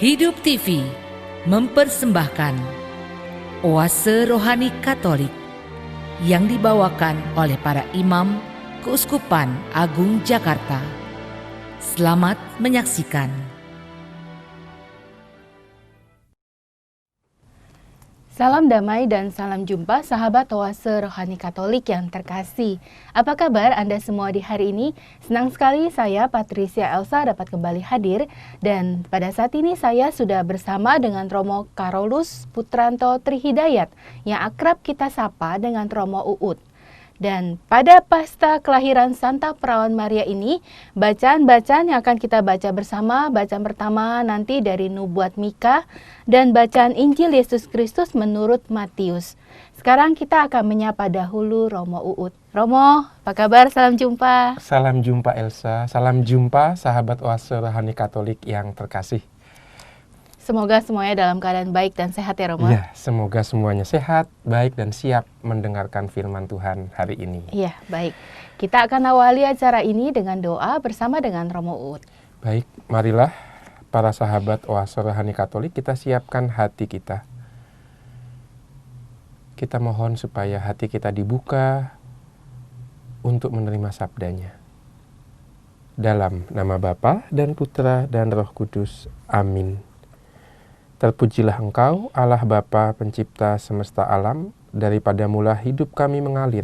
Hidup TV mempersembahkan Oase Rohani Katolik yang dibawakan oleh para imam Keuskupan Agung Jakarta. Selamat menyaksikan. Salam damai dan salam jumpa sahabat Oase Rohani Katolik yang terkasih. Apa kabar Anda semua di hari ini? Senang sekali saya Patricia Elsa dapat kembali hadir, dan pada saat ini saya sudah bersama dengan Romo Karolus Putranto Trihidayat yang akrab kita sapa dengan Romo Uut. Dan pada pesta kelahiran Santa Perawan Maria ini, bacaan-bacaan yang akan kita baca bersama, bacaan pertama nanti dari Nubuat Mika, dan bacaan Injil Yesus Kristus menurut Matius. Sekarang kita akan menyapa dahulu Romo Uut. Romo, apa kabar? Salam jumpa. Salam jumpa Elsa, salam jumpa sahabat Oase Rohani Katolik yang terkasih. Semoga semuanya dalam keadaan baik dan sehat ya Romo. Iya, semoga semuanya sehat, baik dan siap mendengarkan firman Tuhan hari ini. Iya, baik. Kita akan awali acara ini dengan doa bersama dengan Romo Uut. Baik, marilah para sahabat Oase Rohani Katolik kita siapkan hati kita. Kita mohon supaya hati kita dibuka untuk menerima sabdanya. Dalam nama Bapa dan Putra dan Roh Kudus. Amin. Terpujilah Engkau, Allah Bapa pencipta semesta alam, daripada mula hidup kami mengalir.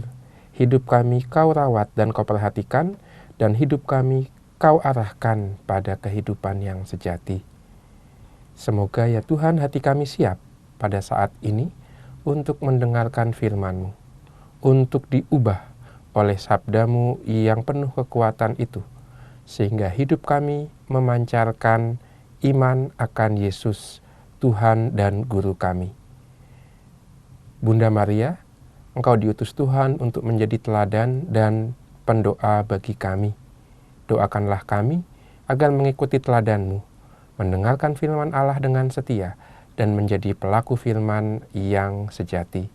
Hidup kami Kau rawat dan Kau perhatikan, dan hidup kami Kau arahkan pada kehidupan yang sejati. Semoga ya Tuhan hati kami siap pada saat ini untuk mendengarkan firman-Mu, untuk diubah oleh sabda-Mu yang penuh kekuatan itu, sehingga hidup kami memancarkan iman akan Yesus, Tuhan dan Guru kami. Bunda Maria, Engkau diutus Tuhan untuk menjadi teladan dan pendoa bagi kami. Doakanlah kami agar mengikuti teladan-Mu, mendengarkan firman Allah dengan setia, dan menjadi pelaku firman yang sejati.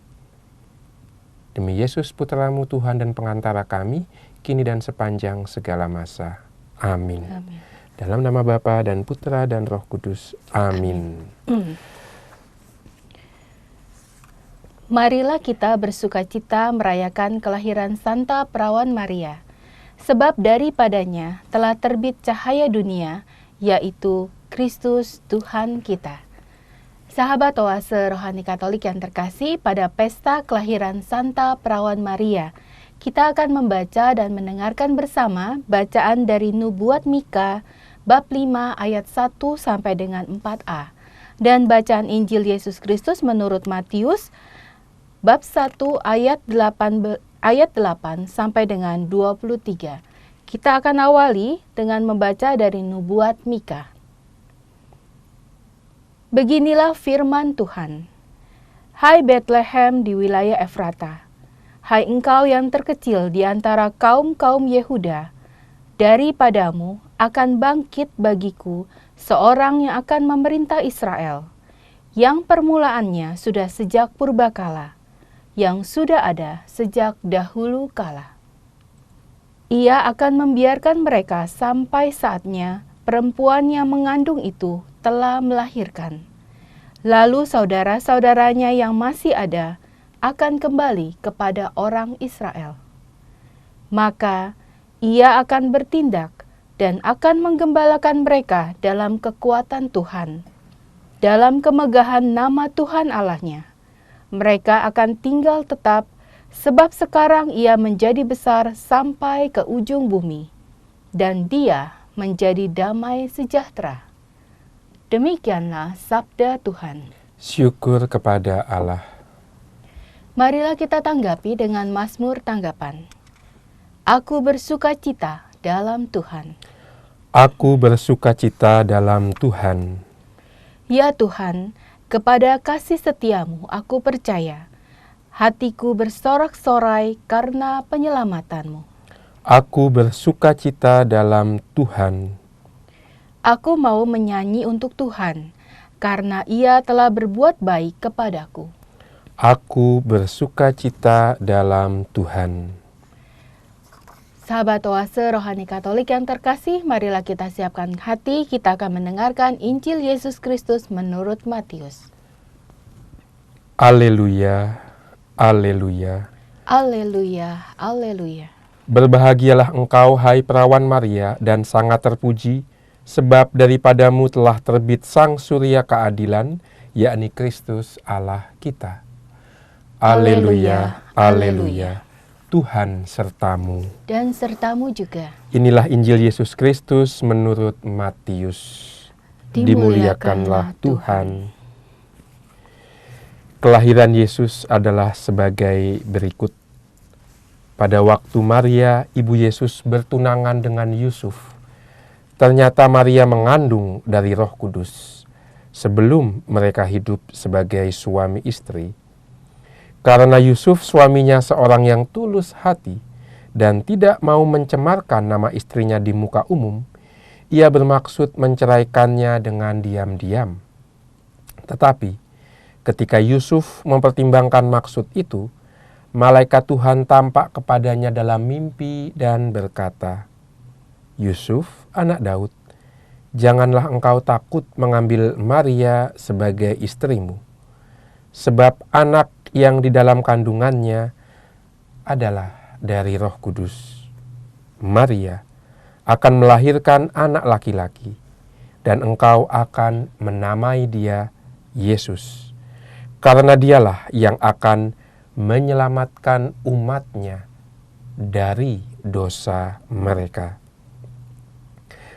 Demi Yesus Putra-Mu Tuhan dan pengantara kami, kini dan sepanjang segala masa. Amin. Amin. Dalam nama Bapa dan Putra dan Roh Kudus. Amin. Marilah kita bersukacita merayakan kelahiran Santa Perawan Maria, sebab daripadanya telah terbit cahaya dunia, yaitu Kristus Tuhan kita. Sahabat Oase Rohani Katolik yang terkasih, pada pesta kelahiran Santa Perawan Maria, kita akan membaca dan mendengarkan bersama bacaan dari Nubuat Mika, bab 5 ayat 1 sampai dengan 4a, dan bacaan Injil Yesus Kristus menurut Matius, bab 1 ayat 8 sampai dengan 23. Kita akan awali dengan membaca dari Nubuat Mika. Beginilah firman Tuhan. Hai Betlehem di wilayah Efrata, hai engkau yang terkecil di antara kaum-kaum Yehuda, daripadamu akan bangkit bagiku seorang yang akan memerintah Israel, yang permulaannya sudah sejak purbakala, yang sudah ada sejak dahulu kala. Ia akan membiarkan mereka sampai saatnya perempuan yang mengandung itu telah melahirkan. Lalu saudara-saudaranya yang masih ada akan kembali kepada orang Israel. Maka ia akan bertindak dan akan menggembalakan mereka dalam kekuatan Tuhan, dalam kemegahan nama Tuhan Allahnya. Mereka akan tinggal tetap, sebab sekarang ia menjadi besar sampai ke ujung bumi, dan dia menjadi damai sejahtera. Demikianlah sabda Tuhan. Syukur kepada Allah. Marilah kita tanggapi dengan Mazmur tanggapan. Aku bersukacita dalam Tuhan. Aku bersukacita dalam Tuhan. Ya Tuhan, kepada kasih setiamu aku percaya. Hatiku bersorak-sorai karena penyelamatanmu. Aku bersukacita dalam Tuhan. Aku mau menyanyi untuk Tuhan, karena Ia telah berbuat baik kepadaku. Aku bersukacita dalam Tuhan. Sahabat Oase Rohani Katolik yang terkasih, marilah kita siapkan hati, kita akan mendengarkan Injil Yesus Kristus menurut Matius. Haleluya, haleluya. Haleluya, haleluya. Berbahagialah engkau, hai perawan Maria, dan sangat terpuji, sebab daripadamu telah terbit Sang Surya Keadilan, yakni Kristus Allah kita. Haleluya, haleluya. Tuhan sertamu. Dan sertamu juga. Inilah Injil Yesus Kristus menurut Matius. Dimuliakanlah Tuhan. Kelahiran Yesus adalah sebagai berikut. Pada waktu Maria, ibu Yesus bertunangan dengan Yusuf, ternyata Maria mengandung dari Roh Kudus sebelum mereka hidup sebagai suami istri. Karena Yusuf suaminya seorang yang tulus hati dan tidak mau mencemarkan nama istrinya di muka umum, ia bermaksud menceraikannya dengan diam-diam. Tetapi ketika Yusuf mempertimbangkan maksud itu, malaikat Tuhan tampak kepadanya dalam mimpi dan berkata, "Yusuf, anak Daud, janganlah engkau takut mengambil Maria sebagai istrimu, sebab anak yang di dalam kandungannya adalah dari Roh Kudus. Maria akan melahirkan anak laki-laki, dan engkau akan menamai dia Yesus, karena dialah yang akan menyelamatkan umatnya dari dosa mereka."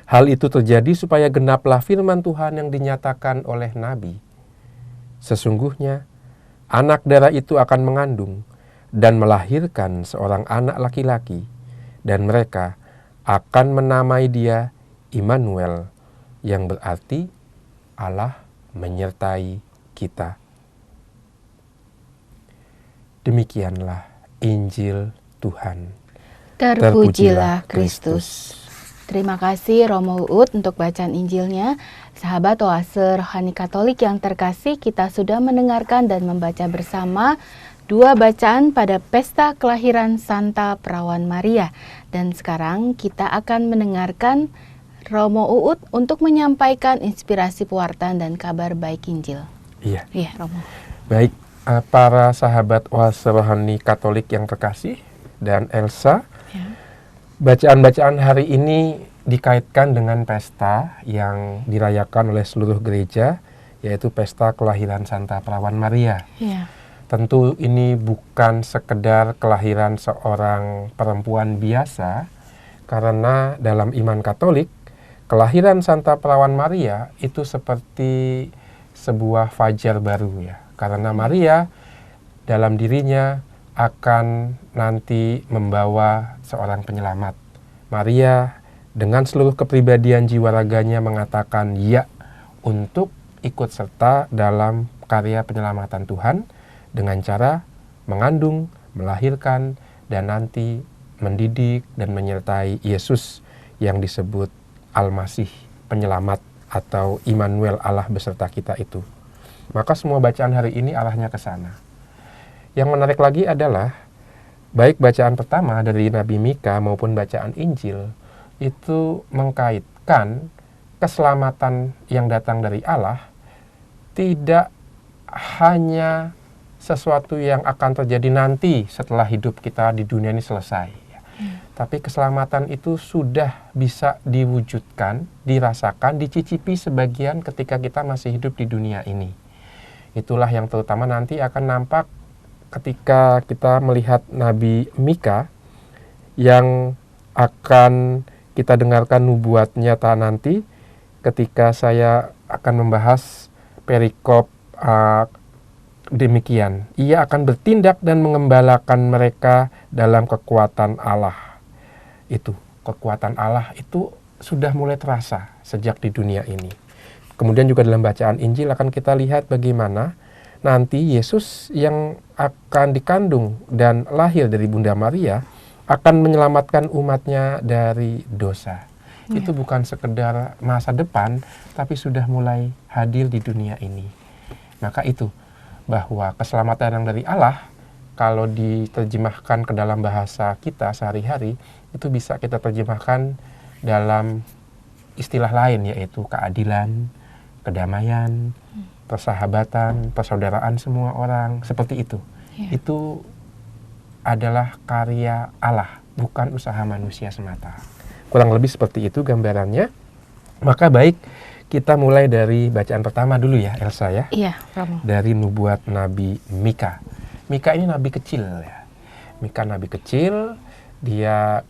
Hal itu terjadi supaya genaplah firman Tuhan yang dinyatakan oleh Nabi. Sesungguhnya anak darah itu akan mengandung dan melahirkan seorang anak laki-laki, dan mereka akan menamai dia Immanuel, yang berarti Allah menyertai kita. Demikianlah Injil Tuhan. Terpujilah Kristus. Terima kasih Romo Uut untuk bacaan Injilnya. Sahabat Oase Rohani Katolik yang terkasih, kita sudah mendengarkan dan membaca bersama dua bacaan pada pesta kelahiran Santa Perawan Maria. Dan sekarang kita akan mendengarkan Romo Uut untuk menyampaikan inspirasi pewartaan dan kabar baik Injil. Iya. Iya, Romo. Baik, para sahabat Oase Rohani Katolik yang terkasih dan Elsa, bacaan-bacaan hari ini dikaitkan dengan pesta yang dirayakan oleh seluruh gereja, yaitu pesta kelahiran Santa Perawan Maria. Ya. Tentu ini bukan sekedar kelahiran seorang perempuan biasa, karena dalam iman Katolik, kelahiran Santa Perawan Maria itu seperti sebuah fajar baru ya. Karena Maria dalam dirinya akan nanti membawa seorang penyelamat. Maria dengan seluruh kepribadian jiwa raganya mengatakan ya untuk ikut serta dalam karya penyelamatan Tuhan dengan cara mengandung, melahirkan, dan nanti mendidik dan menyertai Yesus yang disebut Al-Masih, penyelamat atau Immanuel, Allah beserta kita itu. Maka semua bacaan hari ini arahnya ke sana. Yang menarik lagi adalah baik bacaan pertama dari Nabi Mika maupun bacaan Injil itu mengkaitkan keselamatan yang datang dari Allah tidak hanya sesuatu yang akan terjadi nanti setelah hidup kita di dunia ini selesai. Tapi keselamatan itu sudah bisa diwujudkan, dirasakan, dicicipi sebagian ketika kita masih hidup di dunia ini. Itulah yang terutama nanti akan nampak ketika kita melihat Nabi Mika yang akan kita dengarkan nubuat nyata nanti ketika saya akan membahas perikop demikian. Ia akan bertindak dan mengembalakan mereka dalam kekuatan Allah. Itu, kekuatan Allah itu sudah mulai terasa sejak di dunia ini. Kemudian juga dalam bacaan Injil akan kita lihat bagaimana nanti Yesus yang akan dikandung dan lahir dari Bunda Maria akan menyelamatkan umatnya dari dosa. Itu bukan sekedar masa depan, tapi sudah mulai hadir di dunia ini. Maka itu, bahwa keselamatan yang dari Allah kalau diterjemahkan ke dalam bahasa kita sehari-hari, itu bisa kita terjemahkan dalam istilah lain, yaitu keadilan, kedamaian, persahabatan, persaudaraan semua orang, seperti itu. Itu adalah karya Allah, bukan usaha manusia semata. Kurang lebih seperti itu gambarannya. Maka baik, kita mulai dari bacaan pertama dulu ya, Elsa ya. Iya, Romo. Dari nubuat Nabi Mika. Mika ini nabi kecil ya. Mika nabi kecil, dia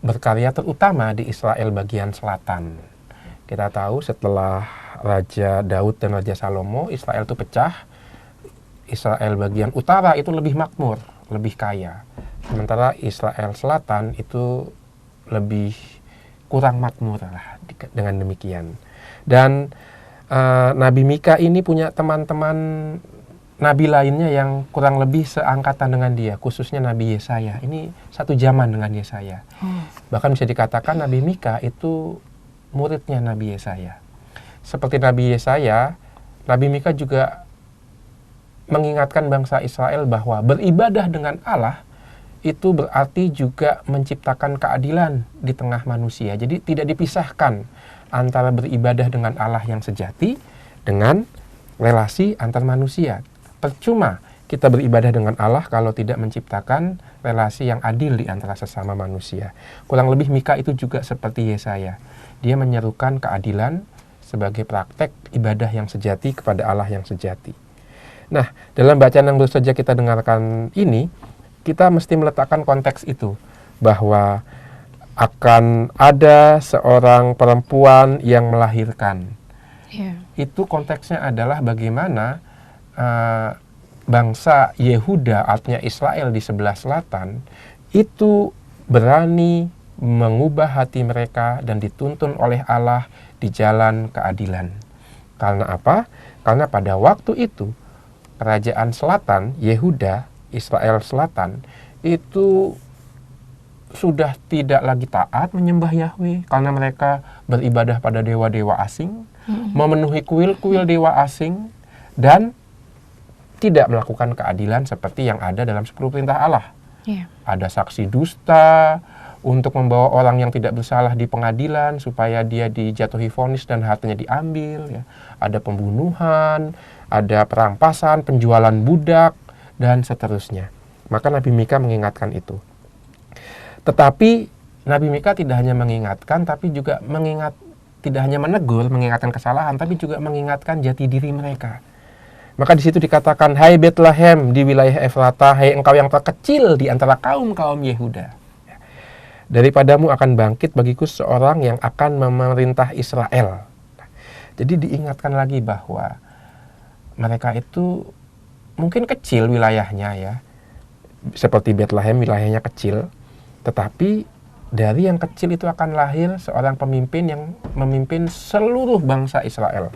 berkarya terutama di Israel bagian selatan. Kita tahu setelah Raja Daud dan Raja Salomo, Israel itu pecah. Israel bagian utara itu lebih makmur, lebih kaya. Sementara Israel selatan itu lebih kurang makmur lah dengan demikian. Dan Nabi Mika ini punya teman-teman nabi lainnya yang kurang lebih seangkatan dengan dia, khususnya Nabi Yesaya. Ini satu zaman dengan Yesaya. Bahkan bisa dikatakan Nabi Mika itu muridnya Nabi Yesaya. Seperti Nabi Yesaya, Nabi Mika juga mengingatkan bangsa Israel bahwa beribadah dengan Allah itu berarti juga menciptakan keadilan di tengah manusia. Jadi tidak dipisahkan antara beribadah dengan Allah yang sejati dengan relasi antar manusia. Percuma kita beribadah dengan Allah kalau tidak menciptakan relasi yang adil di antara sesama manusia. Kurang lebih Mika itu juga seperti Yesaya. Dia menyerukan keadilan sebagai praktek ibadah yang sejati kepada Allah yang sejati. Nah, dalam bacaan yang baru saja kita dengarkan ini, kita mesti meletakkan konteks itu, bahwa akan ada seorang perempuan yang melahirkan. Itu konteksnya adalah bagaimana bangsa Yehuda, artinya Israel di sebelah selatan, itu berani mengubah hati mereka dan dituntun oleh Allah di jalan keadilan. Karena apa? Karena pada waktu itu kerajaan selatan, Yehuda, Israel selatan, itu sudah tidak lagi taat menyembah Yahweh karena mereka beribadah pada dewa-dewa asing, memenuhi kuil-kuil dewa asing, dan tidak melakukan keadilan seperti yang ada dalam 10 perintah Allah. Ada saksi dusta untuk membawa orang yang tidak bersalah di pengadilan supaya dia dijatuhi vonis dan hartanya diambil. Ya. Ada pembunuhan, ada perampasan, penjualan budak, dan seterusnya. Maka Nabi Mika mengingatkan itu. Tetapi Nabi Mika tidak hanya mengingatkan, tapi juga tidak hanya menegur, mengingatkan kesalahan, tapi juga mengingatkan jati diri mereka. Maka di situ dikatakan, hai Bethlehem di wilayah Efrata, hai engkau yang terkecil di antara kaum-kaum Yehuda. Daripadamu akan bangkit bagiku seorang yang akan memerintah Israel. Jadi diingatkan lagi bahwa mereka itu mungkin kecil wilayahnya ya. Seperti Bethlehem wilayahnya kecil. Tetapi dari yang kecil itu akan lahir seorang pemimpin yang memimpin seluruh bangsa Israel.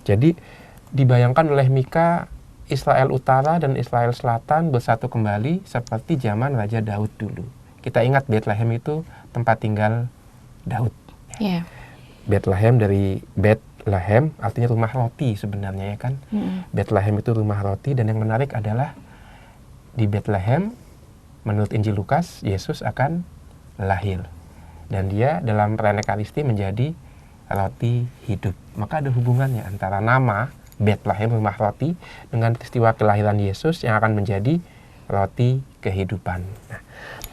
Jadi dibayangkan oleh Mika, Israel Utara dan Israel Selatan bersatu kembali seperti zaman Raja Daud dulu. Kita ingat Bethlehem itu tempat tinggal Daud. Bethlehem dari Bethlehem artinya rumah roti sebenarnya ya kan. Bethlehem itu rumah roti, dan yang menarik adalah di Bethlehem menurut Injil Lukas Yesus akan lahir. Dan dia dalam perayaan Ekaristi menjadi roti hidup. Maka ada hubungannya antara nama Bethlehem rumah roti dengan peristiwa kelahiran Yesus yang akan menjadi roti kehidupan. Nah,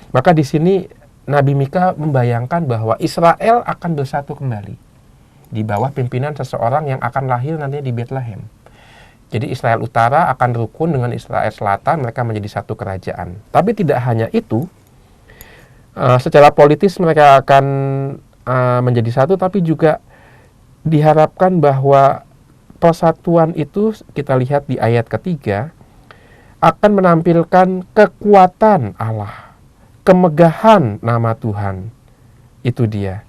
maka di sini Nabi Mika membayangkan bahwa Israel akan bersatu kembali di bawah pimpinan seseorang yang akan lahir nantinya di Bethlehem. Jadi Israel Utara akan rukun dengan Israel Selatan, mereka menjadi satu kerajaan. Tapi tidak hanya itu, secara politis mereka akan menjadi satu, tapi juga diharapkan bahwa persatuan itu, kita lihat di ayat ketiga, akan menampilkan kekuatan Allah, kemegahan nama Tuhan. Itu dia.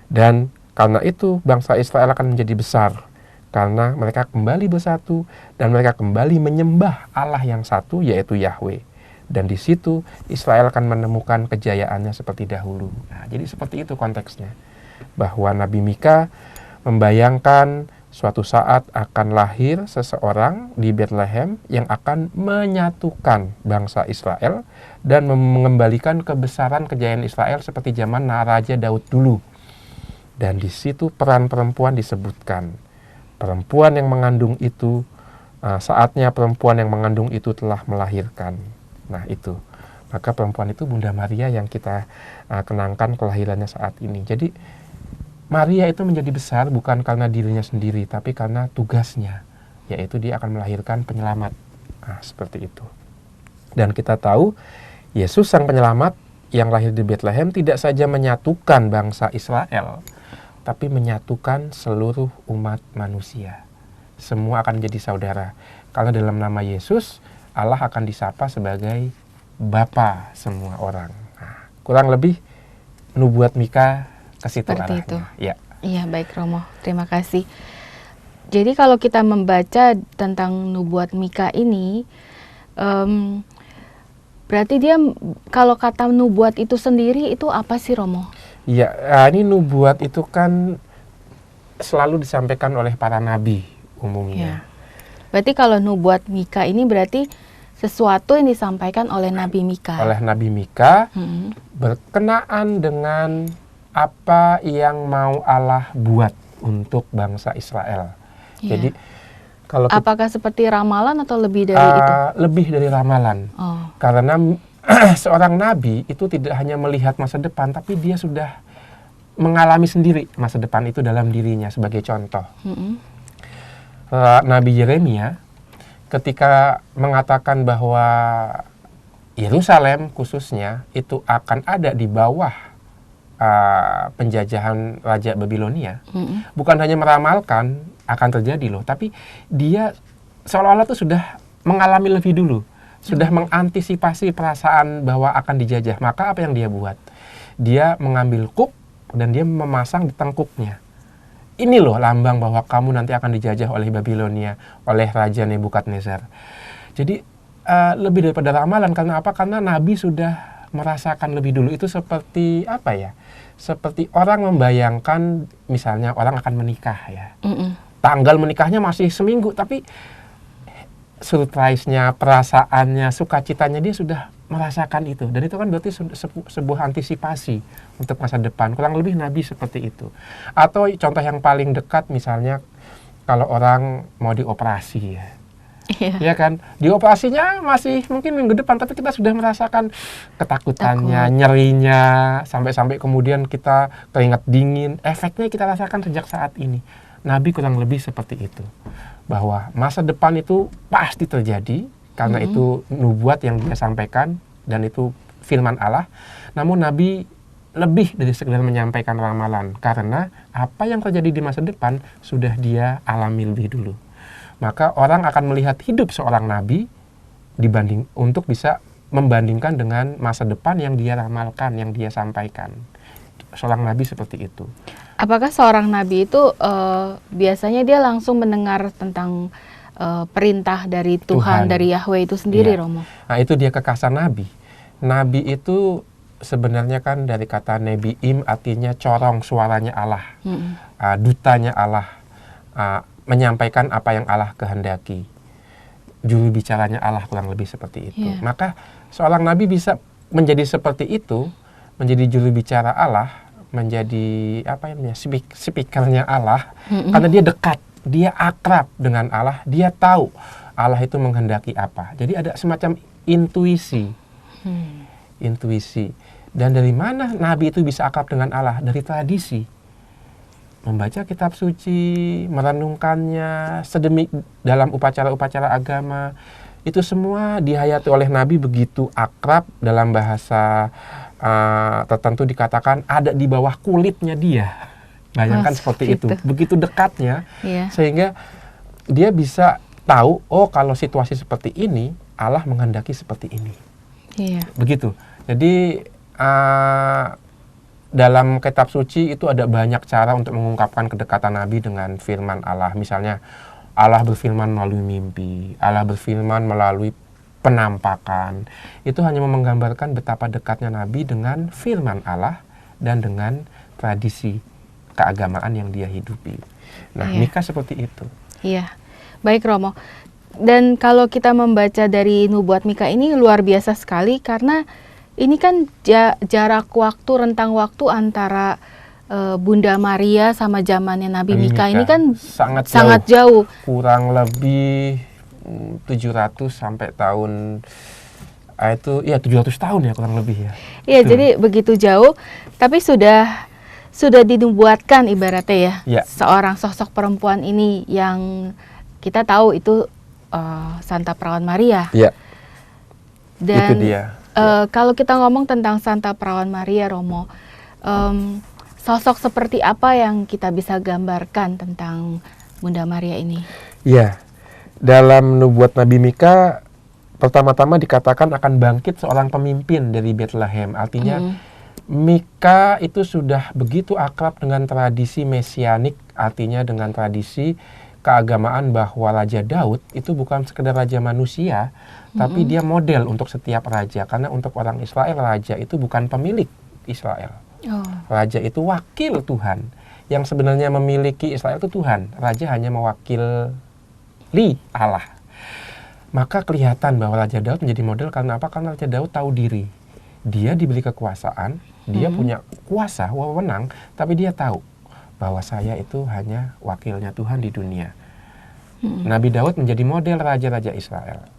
Dan karena itu bangsa Israel akan menjadi besar, karena mereka kembali bersatu dan mereka kembali menyembah Allah yang satu, yaitu Yahweh. Dan di situ Israel akan menemukan kejayaannya seperti dahulu. Nah, jadi seperti itu konteksnya. Bahwa Nabi Mika membayangkan suatu saat akan lahir seseorang di Bethlehem yang akan menyatukan bangsa Israel dan mengembalikan kebesaran kejayaan Israel seperti zaman Raja Daud dulu. Dan di situ peran perempuan disebutkan. Perempuan yang mengandung itu, saatnya perempuan yang mengandung itu telah melahirkan. Nah itu, maka perempuan itu Bunda Maria yang kita kenangkan kelahirannya saat ini. Jadi Maria itu menjadi besar bukan karena dirinya sendiri, tapi karena tugasnya, yaitu dia akan melahirkan penyelamat. Nah, seperti itu. Dan kita tahu, Yesus sang penyelamat yang lahir di Bethlehem tidak saja menyatukan bangsa Israel, tapi menyatukan seluruh umat manusia. Semua akan menjadi saudara. Karena dalam nama Yesus, Allah akan disapa sebagai Bapa semua orang. Nah, kurang lebih nubuat Mika ke situ Seperti arahnya. itu. Ya. Iya, baik Romo. Terima kasih. Jadi kalau kita membaca tentang nubuat Mika ini, berarti dia, kalau kata nubuat itu sendiri itu apa sih Romo? Ya, ini nubuat itu kan selalu disampaikan oleh para nabi umumnya. Ya. Berarti kalau nubuat Mika ini berarti sesuatu yang disampaikan oleh Nabi Mika. Oleh Nabi Mika Hmm. berkenaan dengan apa yang mau Allah buat untuk bangsa Israel. Ya. Jadi kalau kita, Apakah seperti ramalan atau lebih dari itu? lebih dari ramalan. Oh, Karena seorang nabi itu tidak hanya melihat masa depan, tapi dia sudah mengalami sendiri masa depan itu dalam dirinya. Sebagai contoh, mm-mm. Nabi Yeremia ketika mengatakan bahwa Yerusalem khususnya itu akan ada di bawah penjajahan Raja Babilonia, Mm-mm. bukan hanya meramalkan akan terjadi loh, tapi dia seolah-olah tuh sudah mengalami lebih dulu, sudah mengantisipasi perasaan bahwa akan dijajah. Maka apa yang dia buat? Dia mengambil kup dan dia memasang di tengkuknya. Ini loh lambang bahwa kamu nanti akan dijajah oleh Babilonia, oleh Raja Nebukadnezar. Jadi lebih daripada ramalan, karena apa? Karena Nabi sudah merasakan lebih dulu. Itu seperti apa ya? Seperti orang membayangkan misalnya orang akan menikah ya. Mm-mm. Tanggal menikahnya masih seminggu, tapi surprise-nya, perasaannya, sukacitanya dia sudah merasakan itu. Dan itu kan berarti sebuah antisipasi untuk masa depan. Kurang lebih Nabi seperti itu. Atau contoh yang paling dekat misalnya kalau orang mau dioperasi ya. Iya. Ya kan, dioperasinya masih mungkin minggu depan, tapi kita sudah merasakan ketakutannya, Takut. nyerinya, sampai-sampai kemudian kita keringat dingin. Efeknya kita rasakan sejak saat ini. Nabi kurang lebih seperti itu, bahwa masa depan itu pasti terjadi karena itu nubuat yang dia sampaikan dan itu firman Allah. Namun Nabi lebih dari sekedar menyampaikan ramalan, karena apa yang terjadi di masa depan sudah dia alami lebih dulu. Maka orang akan melihat hidup seorang nabi untuk bisa membandingkan dengan masa depan yang dia ramalkan, yang dia sampaikan. Seorang nabi seperti itu. Apakah seorang nabi itu biasanya dia langsung mendengar tentang perintah dari Tuhan, dari Yahweh itu sendiri, Iya. Romo? Nah itu dia kekasih nabi. Nabi itu sebenarnya kan dari kata nebiim artinya corong suaranya Allah, dutanya Allah, menyampaikan apa yang Allah kehendaki. Juru bicaranya Allah, kurang lebih seperti itu. Yeah. Maka seorang nabi bisa menjadi seperti itu, menjadi juru bicara Allah, menjadi speakernya Allah, karena dia dekat, dia akrab dengan Allah, dia tahu Allah itu menghendaki apa. Jadi ada semacam intuisi. Intuisi. Dan dari mana nabi itu bisa akrab dengan Allah? Dari tradisi. Membaca kitab suci, merenungkannya, dalam upacara-upacara agama, itu semua dihayati oleh Nabi begitu akrab. Dalam bahasa tertentu dikatakan ada di bawah kulitnya dia. Bayangkan seperti itu, begitu dekatnya, sehingga dia bisa tahu, oh kalau situasi seperti ini, Allah menghendaki seperti ini. Begitu. Jadi dalam kitab suci itu ada banyak cara untuk mengungkapkan kedekatan Nabi dengan firman Allah. Misalnya Allah berfirman melalui mimpi, Allah berfirman melalui penampakan. Itu hanya menggambarkan betapa dekatnya Nabi dengan firman Allah dan dengan tradisi keagamaan yang dia hidupi. Nah, Iya. Mika seperti itu. Iya, baik Romo. Dan kalau kita membaca dari nubuat Mika ini luar biasa sekali karena ini kan jarak waktu, rentang waktu antara Bunda Maria sama zamannya Nabi Mika ini kan sangat jauh. Kurang lebih 700 sampai tahun itu ya 700 tahun ya kurang lebih ya. Iya, jadi begitu jauh tapi sudah dinubuatkan ibaratnya ya. Seorang sosok perempuan ini yang kita tahu itu Santa Perawan Maria. Iya. Dan itu dia. Kalau kita ngomong tentang Santa Perawan Maria, Romo, sosok seperti apa yang kita bisa gambarkan tentang Bunda Maria ini? Iya, dalam nubuat Nabi Mika pertama-tama dikatakan akan bangkit seorang pemimpin dari Bethlehem. Artinya Mika itu sudah begitu akrab dengan tradisi mesianik, artinya dengan tradisi keagamaan bahwa Raja Daud itu bukan sekedar raja manusia, tapi dia model untuk setiap raja. Karena untuk orang Israel, raja itu bukan pemilik Israel. Raja itu wakil Tuhan. Yang sebenarnya memiliki Israel itu Tuhan. Raja hanya mewakili Allah. Maka kelihatan bahwa Raja Daud menjadi model karena apa? Karena Raja Daud tahu diri. Dia diberi kekuasaan, dia punya kuasa, wewenang, tapi dia tahu bahwa saya itu hanya wakilnya Tuhan di dunia. Nabi Daud menjadi model raja-raja Israel.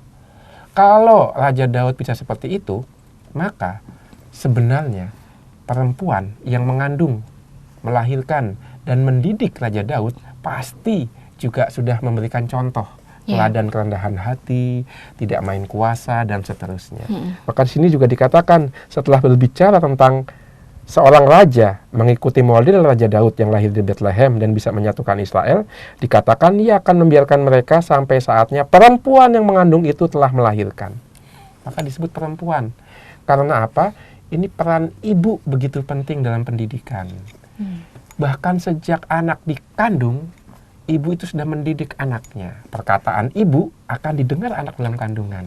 Kalau Raja Daud bisa seperti itu, maka sebenarnya perempuan yang mengandung, melahirkan, dan mendidik Raja Daud pasti juga sudah memberikan contoh teladan kerendahan hati, tidak main kuasa, dan seterusnya. Maka di sini juga dikatakan setelah berbicara tentang seorang raja mengikuti model Raja Daud yang lahir di Bethlehem dan bisa menyatukan Israel, dikatakan ia akan membiarkan mereka sampai saatnya perempuan yang mengandung itu telah melahirkan. Maka disebut perempuan. Karena apa? Ini peran ibu begitu penting dalam pendidikan. Bahkan sejak anak dikandung, ibu itu sudah mendidik anaknya. Perkataan ibu akan didengar anak dalam kandungan.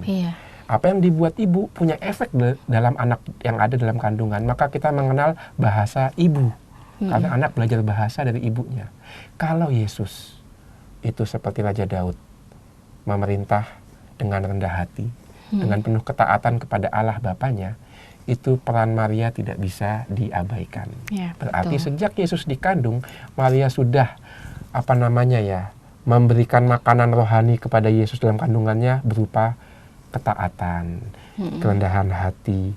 Apa yang dibuat ibu punya efek dalam anak yang ada dalam kandungan. Maka kita mengenal bahasa ibu. Karena anak belajar bahasa dari ibunya. Kalau Yesus itu seperti Raja Daud, memerintah dengan rendah hati, dengan penuh ketaatan kepada Allah Bapanya, itu peran Maria tidak bisa diabaikan. Berarti sejak Yesus dikandung, Maria sudah memberikan makanan rohani kepada Yesus dalam kandungannya berupa ketaatan, kerendahan hati,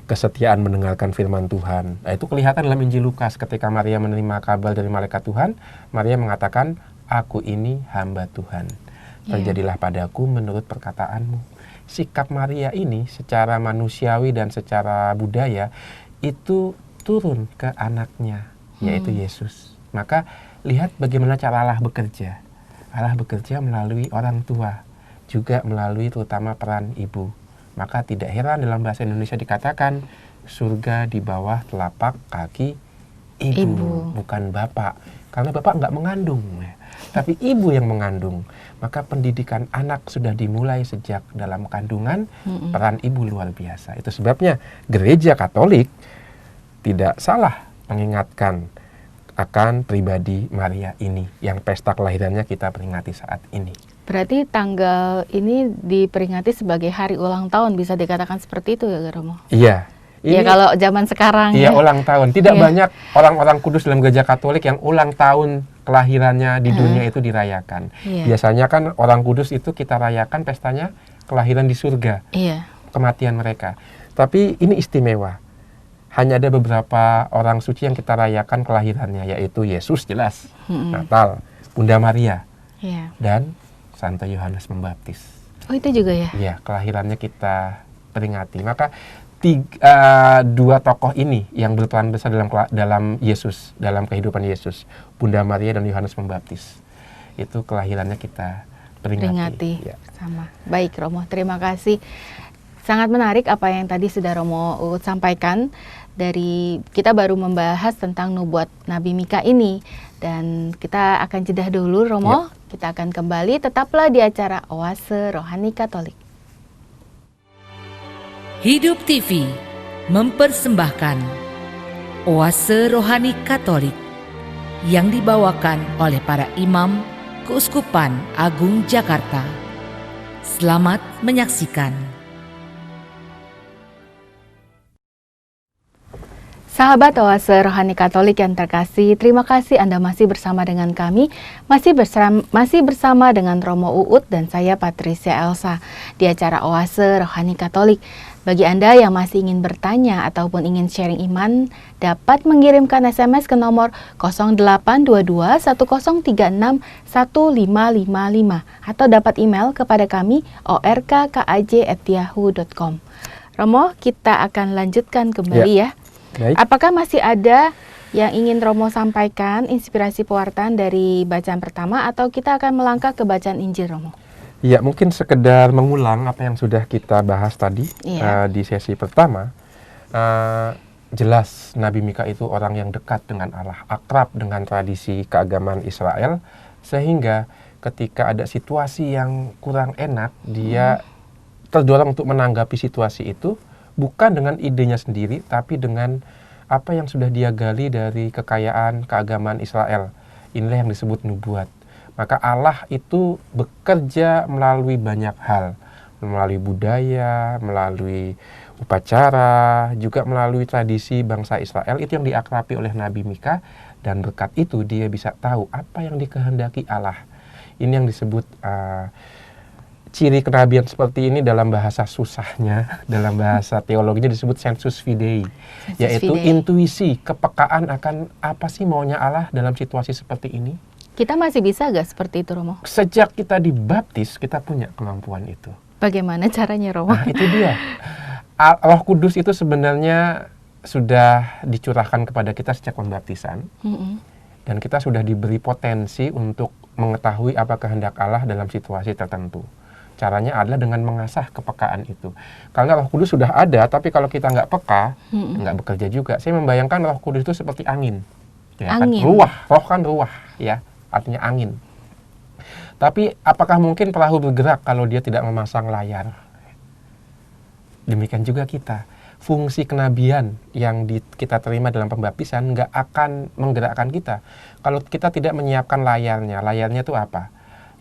kesetiaan mendengarkan firman Tuhan. Nah, itu kelihatan dalam Injil Lukas ketika Maria menerima kabar dari malaikat Tuhan. Maria mengatakan, aku ini hamba Tuhan. Terjadilah padaku menurut perkataanmu. Sikap Maria ini secara manusiawi dan secara budaya itu turun ke anaknya, yaitu Yesus. Maka lihat bagaimana cara Allah bekerja. Allah bekerja melalui orang tua, juga melalui terutama peran ibu. Maka tidak heran dalam bahasa Indonesia dikatakan surga di bawah telapak kaki ibu. Bukan bapak. Karena bapak nggak mengandung, tapi ibu yang mengandung. Maka pendidikan anak sudah dimulai sejak dalam kandungan. Peran ibu luar biasa. Itu sebabnya gereja Katolik tidak salah mengingatkan akan pribadi Maria ini yang pesta kelahirannya kita peringati saat ini. Berarti tanggal ini diperingati sebagai hari ulang tahun, bisa dikatakan seperti itu ya Romo? Iya. Iya, kalau zaman sekarang. Iya, ulang tahun. Tidak banyak orang-orang kudus dalam gereja Katolik yang ulang tahun kelahirannya di dunia itu dirayakan. Biasanya kan orang kudus itu kita rayakan pestanya kelahiran di surga. Kematian mereka. Tapi ini istimewa. Hanya ada beberapa orang suci yang kita rayakan kelahirannya, yaitu Yesus jelas, Natal, Bunda Maria, dan Santo Yohanes Pembaptis. Oh, itu juga ya? Iya, kelahirannya kita peringati. Maka dua tokoh ini yang berperan besar dalam Yesus, dalam kehidupan Yesus, Bunda Maria dan Yohanes Pembaptis. Itu kelahirannya kita peringati. Ya. Sama. Baik Romo, terima kasih. Sangat menarik apa yang tadi sudah Romo sampaikan. Dari kita baru membahas tentang nubuat Nabi Mika ini, dan kita akan jeda dulu Romo. Kita akan kembali, tetaplah di acara Oase Rohani Katolik. Hidup TV mempersembahkan Oase Rohani Katolik yang dibawakan oleh para imam Keuskupan Agung Jakarta. Selamat menyaksikan. Sahabat Oase Rohani Katolik yang terkasih, terima kasih Anda masih bersama dengan kami, masih bersama dengan Romo Uut dan saya Patricia Elsa di acara Oase Rohani Katolik. Bagi Anda yang masih ingin bertanya ataupun ingin sharing iman, dapat mengirimkan SMS ke nomor 0822 1036 1555 atau dapat email kepada kami orkkaj@yahoo.com. Romo, kita akan lanjutkan kembali ya. Baik. Apakah masih ada yang ingin Romo sampaikan, inspirasi pewartaan dari bacaan pertama, atau kita akan melangkah ke bacaan Injil, Romo? Ya, mungkin sekedar mengulang apa yang sudah kita bahas tadi di sesi pertama. Jelas Nabi Mika itu orang yang dekat dengan Allah, akrab dengan tradisi keagamaan Israel, sehingga ketika ada situasi yang kurang enak, dia terdorong untuk menanggapi situasi itu, bukan dengan idenya sendiri, tapi dengan apa yang sudah dia gali dari kekayaan keagamaan Israel. Inilah yang disebut nubuat. Maka Allah itu bekerja melalui banyak hal. Melalui budaya, melalui upacara, juga melalui tradisi bangsa Israel. Itu yang diakrabi oleh Nabi Mika. Dan berkat itu dia bisa tahu apa yang dikehendaki Allah. Ini yang disebut ciri kenabian seperti ini dalam bahasa susahnya, dalam bahasa teologinya disebut sensus fidei, yaitu intuisi, kepekaan akan apa sih maunya Allah dalam situasi seperti ini. Kita masih bisa gak seperti itu, Romo? Sejak kita dibaptis, kita punya kemampuan itu. Bagaimana caranya, Romo? Nah, itu dia. Roh Kudus itu sebenarnya sudah dicurahkan kepada kita sejak pembaptisan, dan kita sudah diberi potensi untuk mengetahui apa kehendak Allah dalam situasi tertentu. Caranya adalah dengan mengasah kepekaan itu. Karena Roh Kudus sudah ada, tapi kalau kita nggak peka, nggak bekerja juga. Saya membayangkan Roh Kudus itu seperti angin. Ya, angin. Kan? Roh kan ruah, ya, artinya angin. Tapi apakah mungkin perahu bergerak kalau dia tidak memasang layar? Demikian juga kita. Fungsi kenabian yang kita terima dalam pembaptisan nggak akan menggerakkan kita kalau kita tidak menyiapkan layarnya. Layarnya itu apa?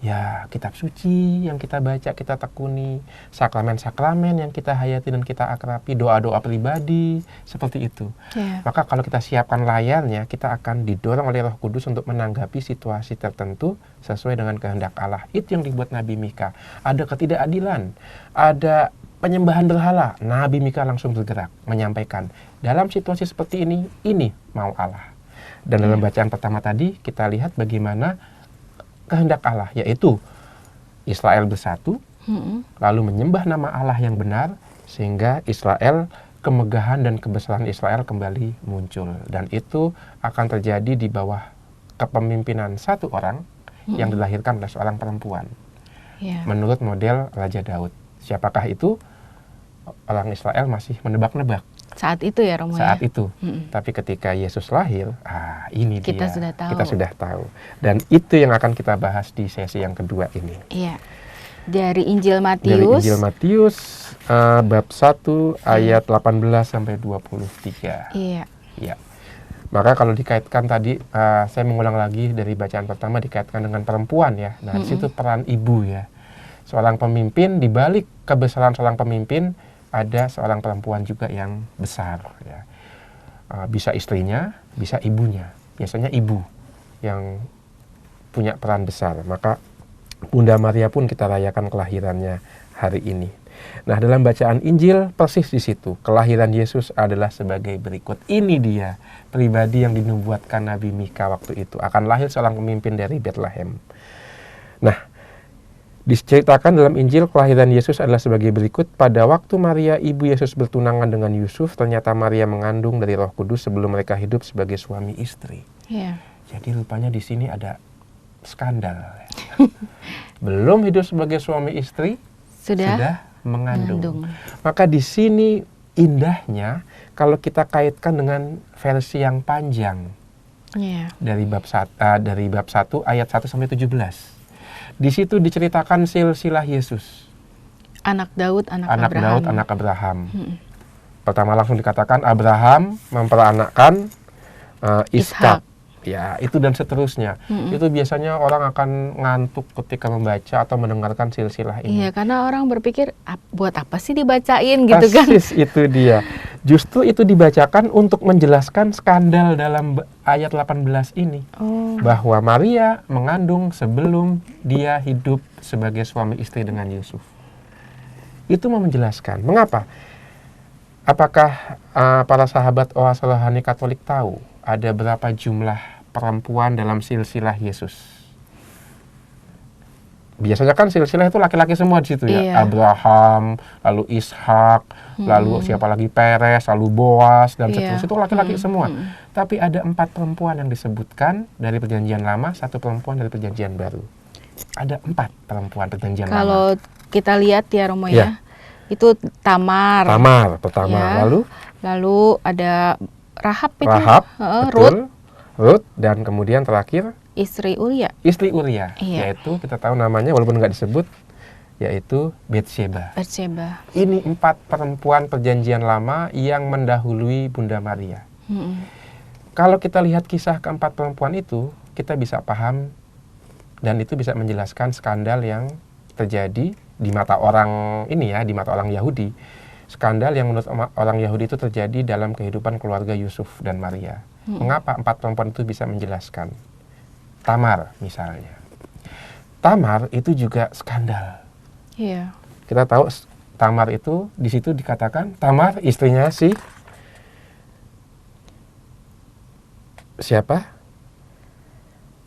Ya, kitab suci yang kita baca, kita tekuni, sakramen-sakramen yang kita hayati dan kita akrabi, doa-doa pribadi, seperti itu. Maka kalau kita siapkan layarnya, kita akan didorong oleh Roh Kudus untuk menanggapi situasi tertentu sesuai dengan kehendak Allah. Itu yang dibuat Nabi Mika. Ada ketidakadilan, ada penyembahan berhala, Nabi Mika langsung bergerak, menyampaikan, dalam situasi seperti ini mau Allah. Dan dalam bacaan pertama tadi, kita lihat bagaimana kehendak Allah, yaitu Israel bersatu, lalu menyembah nama Allah yang benar, sehingga Israel, kemegahan dan kebesaran Israel kembali muncul. Dan itu akan terjadi di bawah kepemimpinan satu orang yang dilahirkan oleh seorang perempuan. Menurut model Raja Daud. Siapakah itu? Orang Israel masih menebak-nebak. Saat itu ya, Romo? Saat itu. Tapi ketika Yesus lahir, ini kita dia. Sudah tahu. Kita sudah tahu. Dan itu yang akan kita bahas di sesi yang kedua ini. Iya. Dari Injil Matius. Dari Injil Matius, bab 1, ayat 18 sampai 23. Iya. Ya. Maka kalau dikaitkan tadi, saya mengulang lagi dari bacaan pertama, dikaitkan dengan perempuan ya. Nah, di situ peran ibu ya. Seorang pemimpin, di balik kebesaran seorang pemimpin, ada seorang perempuan juga yang besar ya. Bisa istrinya, bisa ibunya. Biasanya ibu yang punya peran besar. Maka Bunda Maria pun kita rayakan kelahirannya hari ini. Nah, dalam bacaan Injil persis di situ kelahiran Yesus adalah sebagai berikut. Ini dia pribadi yang dinubuatkan Nabi Mika waktu itu, akan lahir seorang pemimpin dari Bethlehem. Nah, diceritakan dalam Injil kelahiran Yesus adalah sebagai berikut. Pada waktu Maria ibu Yesus bertunangan dengan Yusuf, ternyata Maria mengandung dari Roh Kudus sebelum mereka hidup sebagai suami istri. Jadi rupanya di sini ada skandal. Belum hidup sebagai suami istri, sudah mengandung. Maka di sini indahnya kalau kita kaitkan dengan versi yang panjang dari bab 1 ayat 1 sampai 17. Di situ diceritakan silsilah Yesus. Anak Daud, anak Daud, anak Abraham. Pertama langsung dikatakan Abraham memperanakkan Ishak. Ya, itu dan seterusnya. Itu biasanya orang akan ngantuk ketika membaca atau mendengarkan silsilah ini. Iya, karena orang berpikir, buat apa sih dibacain gitu kan? Persis itu dia. Justru itu dibacakan untuk menjelaskan skandal dalam ayat 18 ini. Bahwa Maria mengandung sebelum dia hidup sebagai suami istri dengan Yusuf. Itu mau menjelaskan. Mengapa? Apakah para sahabat Oase Rohani Katolik tahu ada berapa jumlah perempuan dalam silsilah Yesus? Biasanya kan silsilah itu laki-laki semua di situ ya. Iya. Abraham, lalu Ishak, lalu siapa lagi, Peres, lalu Boas, dan Iya. seterusnya. Itu laki-laki semua. Tapi ada 4 perempuan yang disebutkan dari Perjanjian Lama, 1 perempuan dari Perjanjian Baru. Ada 4 perempuan Perjanjian Lama. Kalau kita lihat ya Romo Iya. ya, itu Tamar. Tamar pertama, Ya. Lalu ada Rahab itu. Rahab, Ruth, Ruth, dan kemudian terakhir istri Uria. istri Uria, Iya. yaitu kita tahu namanya walaupun nggak disebut, yaitu Bathsheba. Bathsheba. Ini 4 perempuan Perjanjian Lama yang mendahului Bunda Maria. Kalau kita lihat kisah keempat perempuan itu, kita bisa paham dan itu bisa menjelaskan skandal yang terjadi di mata orang ini ya, di mata orang Yahudi. Skandal yang menurut orang Yahudi itu terjadi dalam kehidupan keluarga Yusuf dan Maria. Mengapa 4 perempuan itu bisa menjelaskan? Tamar misalnya. Tamar itu juga skandal. Iya. Kita tahu Tamar itu di situ dikatakan Tamar istrinya siapa?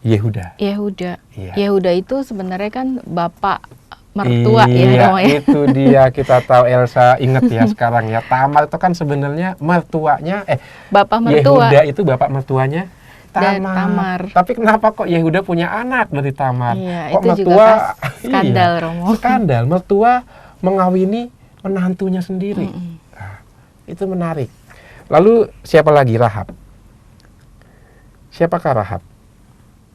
Yehuda. Yehuda. Iya. Yehuda itu sebenarnya kan bapak mertua ya Iya, Romo ya. itu dia, kita tahu. Elsa ingat ya sekarang ya. Tamar itu kan sebenarnya mertuanya Bapak mertua. Yehuda itu bapak mertuanya Dan Tamar. Tamar. Tapi kenapa kok Yehuda punya anak dari Tamar? Iya, Kok itu juga skandal iya, Romo. skandal, mertua mengawini menantunya sendiri. Nah, itu menarik. Lalu siapa lagi? Rahab. Siapakah Rahab?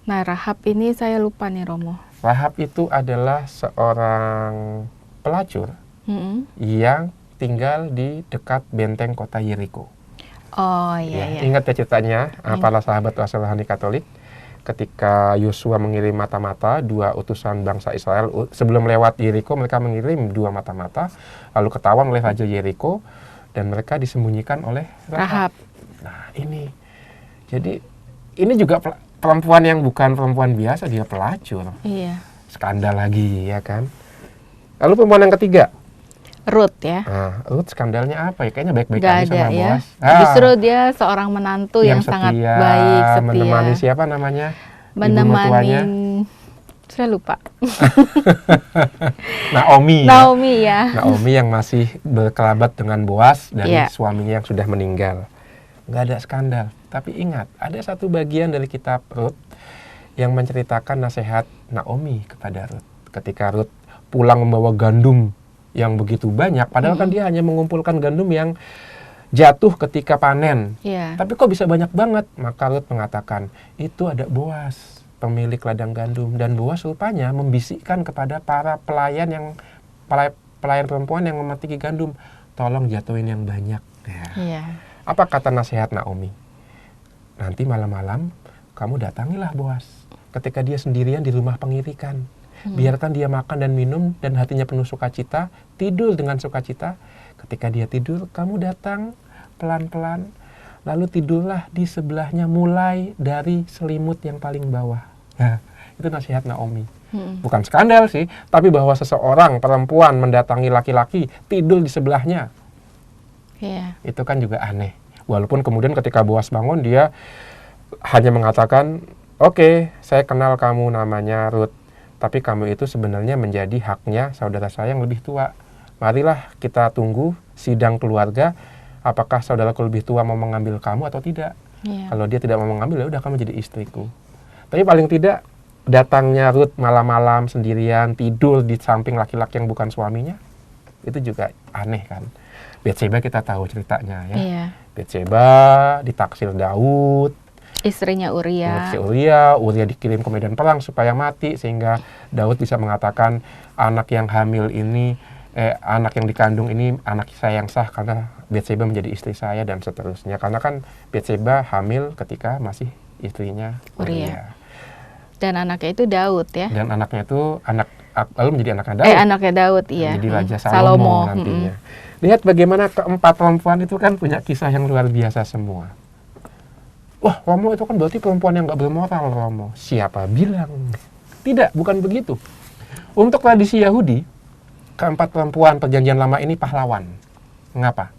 Nah, Rahab ini saya lupa nih Romo. Rahab itu adalah seorang pelacur yang tinggal di dekat benteng kota Yeriko. Oh Ya, iya. ingat ya ceritanya, para sahabat Oase Rohani Katolik ketika Yosua mengirim mata-mata 2 utusan bangsa Israel sebelum lewat Yeriko, mereka mengirim 2 mata-mata lalu ketahuan oleh raja Yeriko dan mereka disembunyikan oleh Rahab. Nah, ini jadi ini juga perempuan yang bukan perempuan biasa, dia pelacur. Iya. Skandal lagi ya kan. Lalu perempuan yang ketiga, Ruth ya. nah, Ruth skandalnya apa ya? Kayaknya baik-baik Gak aja ada sama ya. Boas. Justru dia seorang menantu yang sangat setia, baik, setia. menemani siapa namanya? Ibu Menemani, mertuanya? saya lupa. Naomi. Naomi ya. Naomi yang masih berkerabat dengan Boas dari Iya. suaminya yang sudah meninggal. Nggak ada skandal. Tapi ingat, ada satu bagian dari kitab Rut yang menceritakan nasihat Naomi kepada Rut. Ketika Rut pulang membawa gandum yang begitu banyak, padahal kan dia hanya mengumpulkan gandum yang jatuh ketika panen. Iya. Tapi kok bisa banyak banget? Maka Rut mengatakan, itu ada Boas, pemilik ladang gandum. Dan Boas rupanya membisikkan kepada para pelayan perempuan yang memetik gandum, tolong jatuhin yang banyak. Ya. Iya. Apa kata nasihat Naomi? Nanti malam-malam kamu datangilah Boas. Ketika dia sendirian di rumah pengirikan. Biarkan dia makan dan minum dan hatinya penuh sukacita, tidur dengan sukacita. Ketika dia tidur, kamu datang pelan-pelan, lalu tidurlah di sebelahnya mulai dari selimut yang paling bawah. Nah, itu nasihat Naomi. Bukan skandal sih, tapi bahwa seseorang perempuan mendatangi laki-laki, tidur di sebelahnya. Iya. Itu kan juga aneh. Walaupun kemudian ketika Boas bangun, dia hanya mengatakan, oke, saya kenal kamu namanya Ruth. Tapi kamu itu sebenarnya menjadi haknya saudara saya yang lebih tua. Marilah kita tunggu sidang keluarga. Apakah saudaraku lebih tua mau mengambil kamu atau tidak? Iya. Kalau dia tidak mau mengambil, ya udah kamu jadi istriku. Tapi paling tidak datangnya Ruth malam-malam sendirian tidur di samping laki-laki yang bukan suaminya, itu juga aneh kan. Bathsheba kita tahu ceritanya ya. Iya. Bathsheba ditaksir Daud. Istrinya Uria. Uria dikirim ke medan perang supaya mati sehingga Daud bisa mengatakan anak yang hamil ini, anak yang dikandung ini anak saya yang sah karena Bathsheba menjadi istri saya dan seterusnya. Karena kan Bathsheba hamil ketika masih istrinya Uria. Uria. Dan anaknya itu Daud ya. Dan anaknya itu lalu menjadi anaknya Daud. Anaknya Daud, iya. Jadi Raja Salomo Salomo. nantinya. Lihat bagaimana keempat perempuan itu kan punya kisah yang luar biasa semua. Wah, Romo itu kan berarti perempuan yang gak bermoral, Romo. Siapa bilang? Tidak, bukan begitu. Untuk tradisi Yahudi, keempat perempuan perjanjian lama ini pahlawan. Mengapa?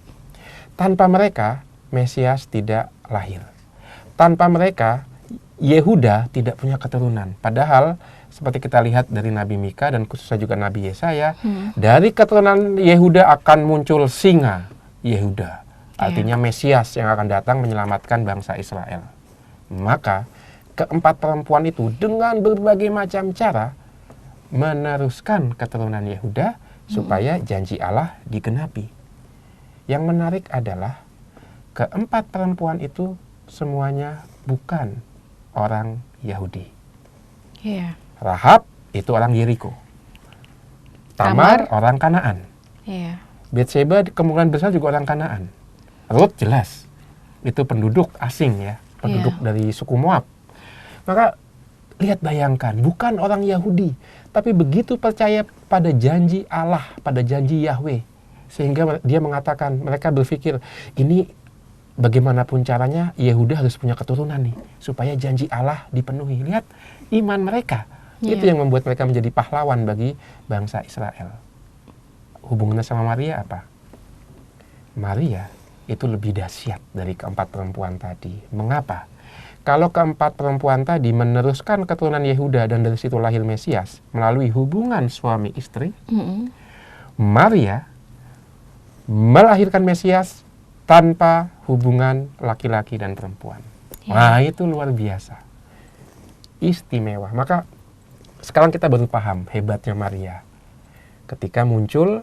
Tanpa mereka, Mesias tidak lahir. Tanpa mereka, Yehuda tidak punya keturunan. Padahal seperti kita lihat dari Nabi Mika dan khususnya juga Nabi Yesaya, dari keturunan Yehuda akan muncul singa Yehuda. Artinya Mesias yang akan datang menyelamatkan bangsa Israel. Maka keempat perempuan itu dengan berbagai macam cara meneruskan keturunan Yehuda supaya janji Allah digenapi. Yang menarik adalah keempat perempuan itu semuanya bukan orang Yahudi. Iya. Rahab itu orang Yeriko. Tamar orang Kanaan. Iya. Betseba kemungkinan besar juga orang Kanaan. Ruth jelas itu penduduk asing ya, penduduk dari suku Moab. Maka lihat, bayangkan, bukan orang Yahudi, tapi begitu percaya pada janji Allah, pada janji Yahweh, sehingga dia mengatakan, mereka berpikir ini bagaimanapun caranya Yehuda harus punya keturunan nih supaya janji Allah dipenuhi. Lihat iman mereka. Itu yang membuat mereka menjadi pahlawan bagi bangsa Israel. Hubungannya sama Maria apa? Maria itu lebih dahsyat dari keempat perempuan tadi. Mengapa? Kalau keempat perempuan tadi meneruskan keturunan Yehuda dan dari situ lahir Mesias melalui hubungan suami istri, Maria melahirkan Mesias tanpa hubungan laki-laki dan perempuan. Nah, itu luar biasa. Istimewa. Maka sekarang kita baru paham hebatnya Maria. Ketika muncul,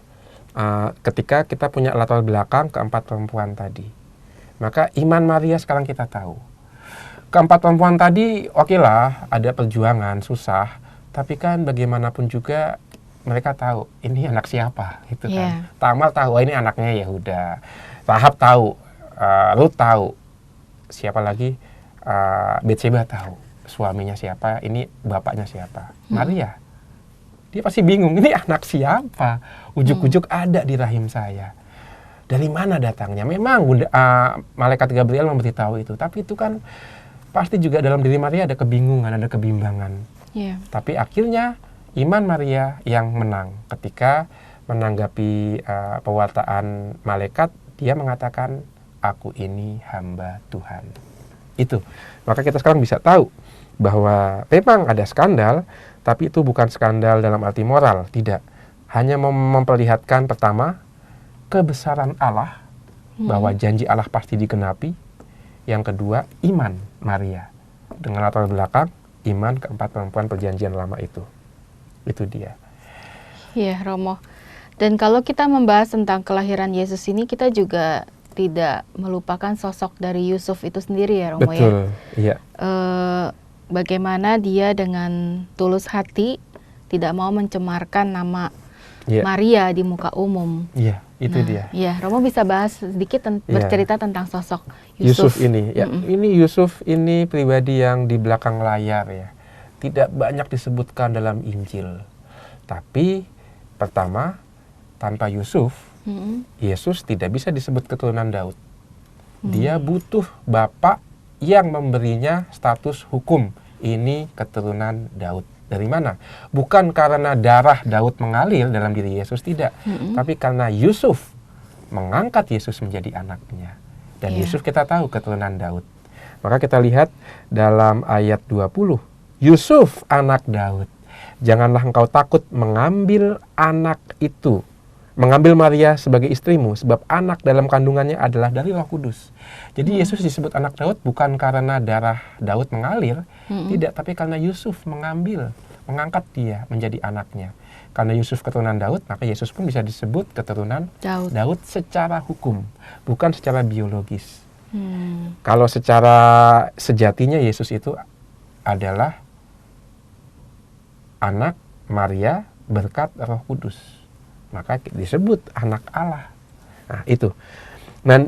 ketika kita punya latar belakang keempat perempuan tadi. Maka iman Maria sekarang kita tahu. Keempat perempuan tadi, oke lah, ada perjuangan, susah. Tapi kan bagaimanapun juga mereka tahu, ini anak siapa, gitu kan. Tamar tahu, ini anaknya Yehuda. Rahab tahu, Ruth tahu. Siapa lagi? Betseba tahu. Suaminya siapa, ini bapaknya siapa. Maria, dia pasti bingung, ini anak siapa? Ujuk-ujuk ada di rahim saya. Dari mana datangnya? Memang malaikat Gabriel memberitahu itu, tapi itu kan pasti juga dalam diri Maria ada kebingungan, ada kebimbangan. Tapi akhirnya iman Maria yang menang ketika menanggapi pewartaan malaikat, dia mengatakan, aku ini hamba Tuhan. Itu. Maka kita sekarang bisa tahu bahwa memang ada skandal, tapi itu bukan skandal dalam arti moral, tidak. Hanya memperlihatkan pertama, kebesaran Allah, bahwa janji Allah pasti digenapi. Yang kedua, iman Maria. Dengan latar belakang, iman keempat perempuan perjanjian lama itu. Itu dia. Iya, Romo. Dan kalau kita membahas tentang kelahiran Yesus ini, kita juga tidak melupakan sosok dari Yusuf itu sendiri ya, Romo. Betul, iya. Bagaimana dia dengan tulus hati tidak mau mencemarkan nama Maria di muka umum. Iya, itu dia. Iya, Romo bisa bahas sedikit bercerita tentang sosok Yusuf ini. Ya, ini Yusuf ini pribadi yang di belakang layar ya. Tidak banyak disebutkan dalam Injil. Tapi pertama, tanpa Yusuf, Yesus tidak bisa disebut keturunan Daud. Dia butuh bapak yang memberinya status hukum. Ini keturunan Daud. Dari mana? Bukan karena darah Daud mengalir dalam diri Yesus, tidak. Tapi karena Yusuf mengangkat Yesus menjadi anaknya. Dan Yusuf kita tahu keturunan Daud. Maka kita lihat dalam ayat 20. Yusuf anak Daud. Janganlah engkau takut mengambil anak itu. Mengambil Maria sebagai istrimu, sebab anak dalam kandungannya adalah dari Roh Kudus. Jadi Yesus disebut anak Daud bukan karena darah Daud mengalir, tidak, tapi karena Yusuf mengangkat dia menjadi anaknya. Karena Yusuf keturunan Daud, maka Yesus pun bisa disebut keturunan Daud secara hukum, bukan secara biologis. Kalau secara sejatinya Yesus itu adalah anak Maria berkat Roh Kudus. Maka disebut anak Allah. Nah, itu. Dan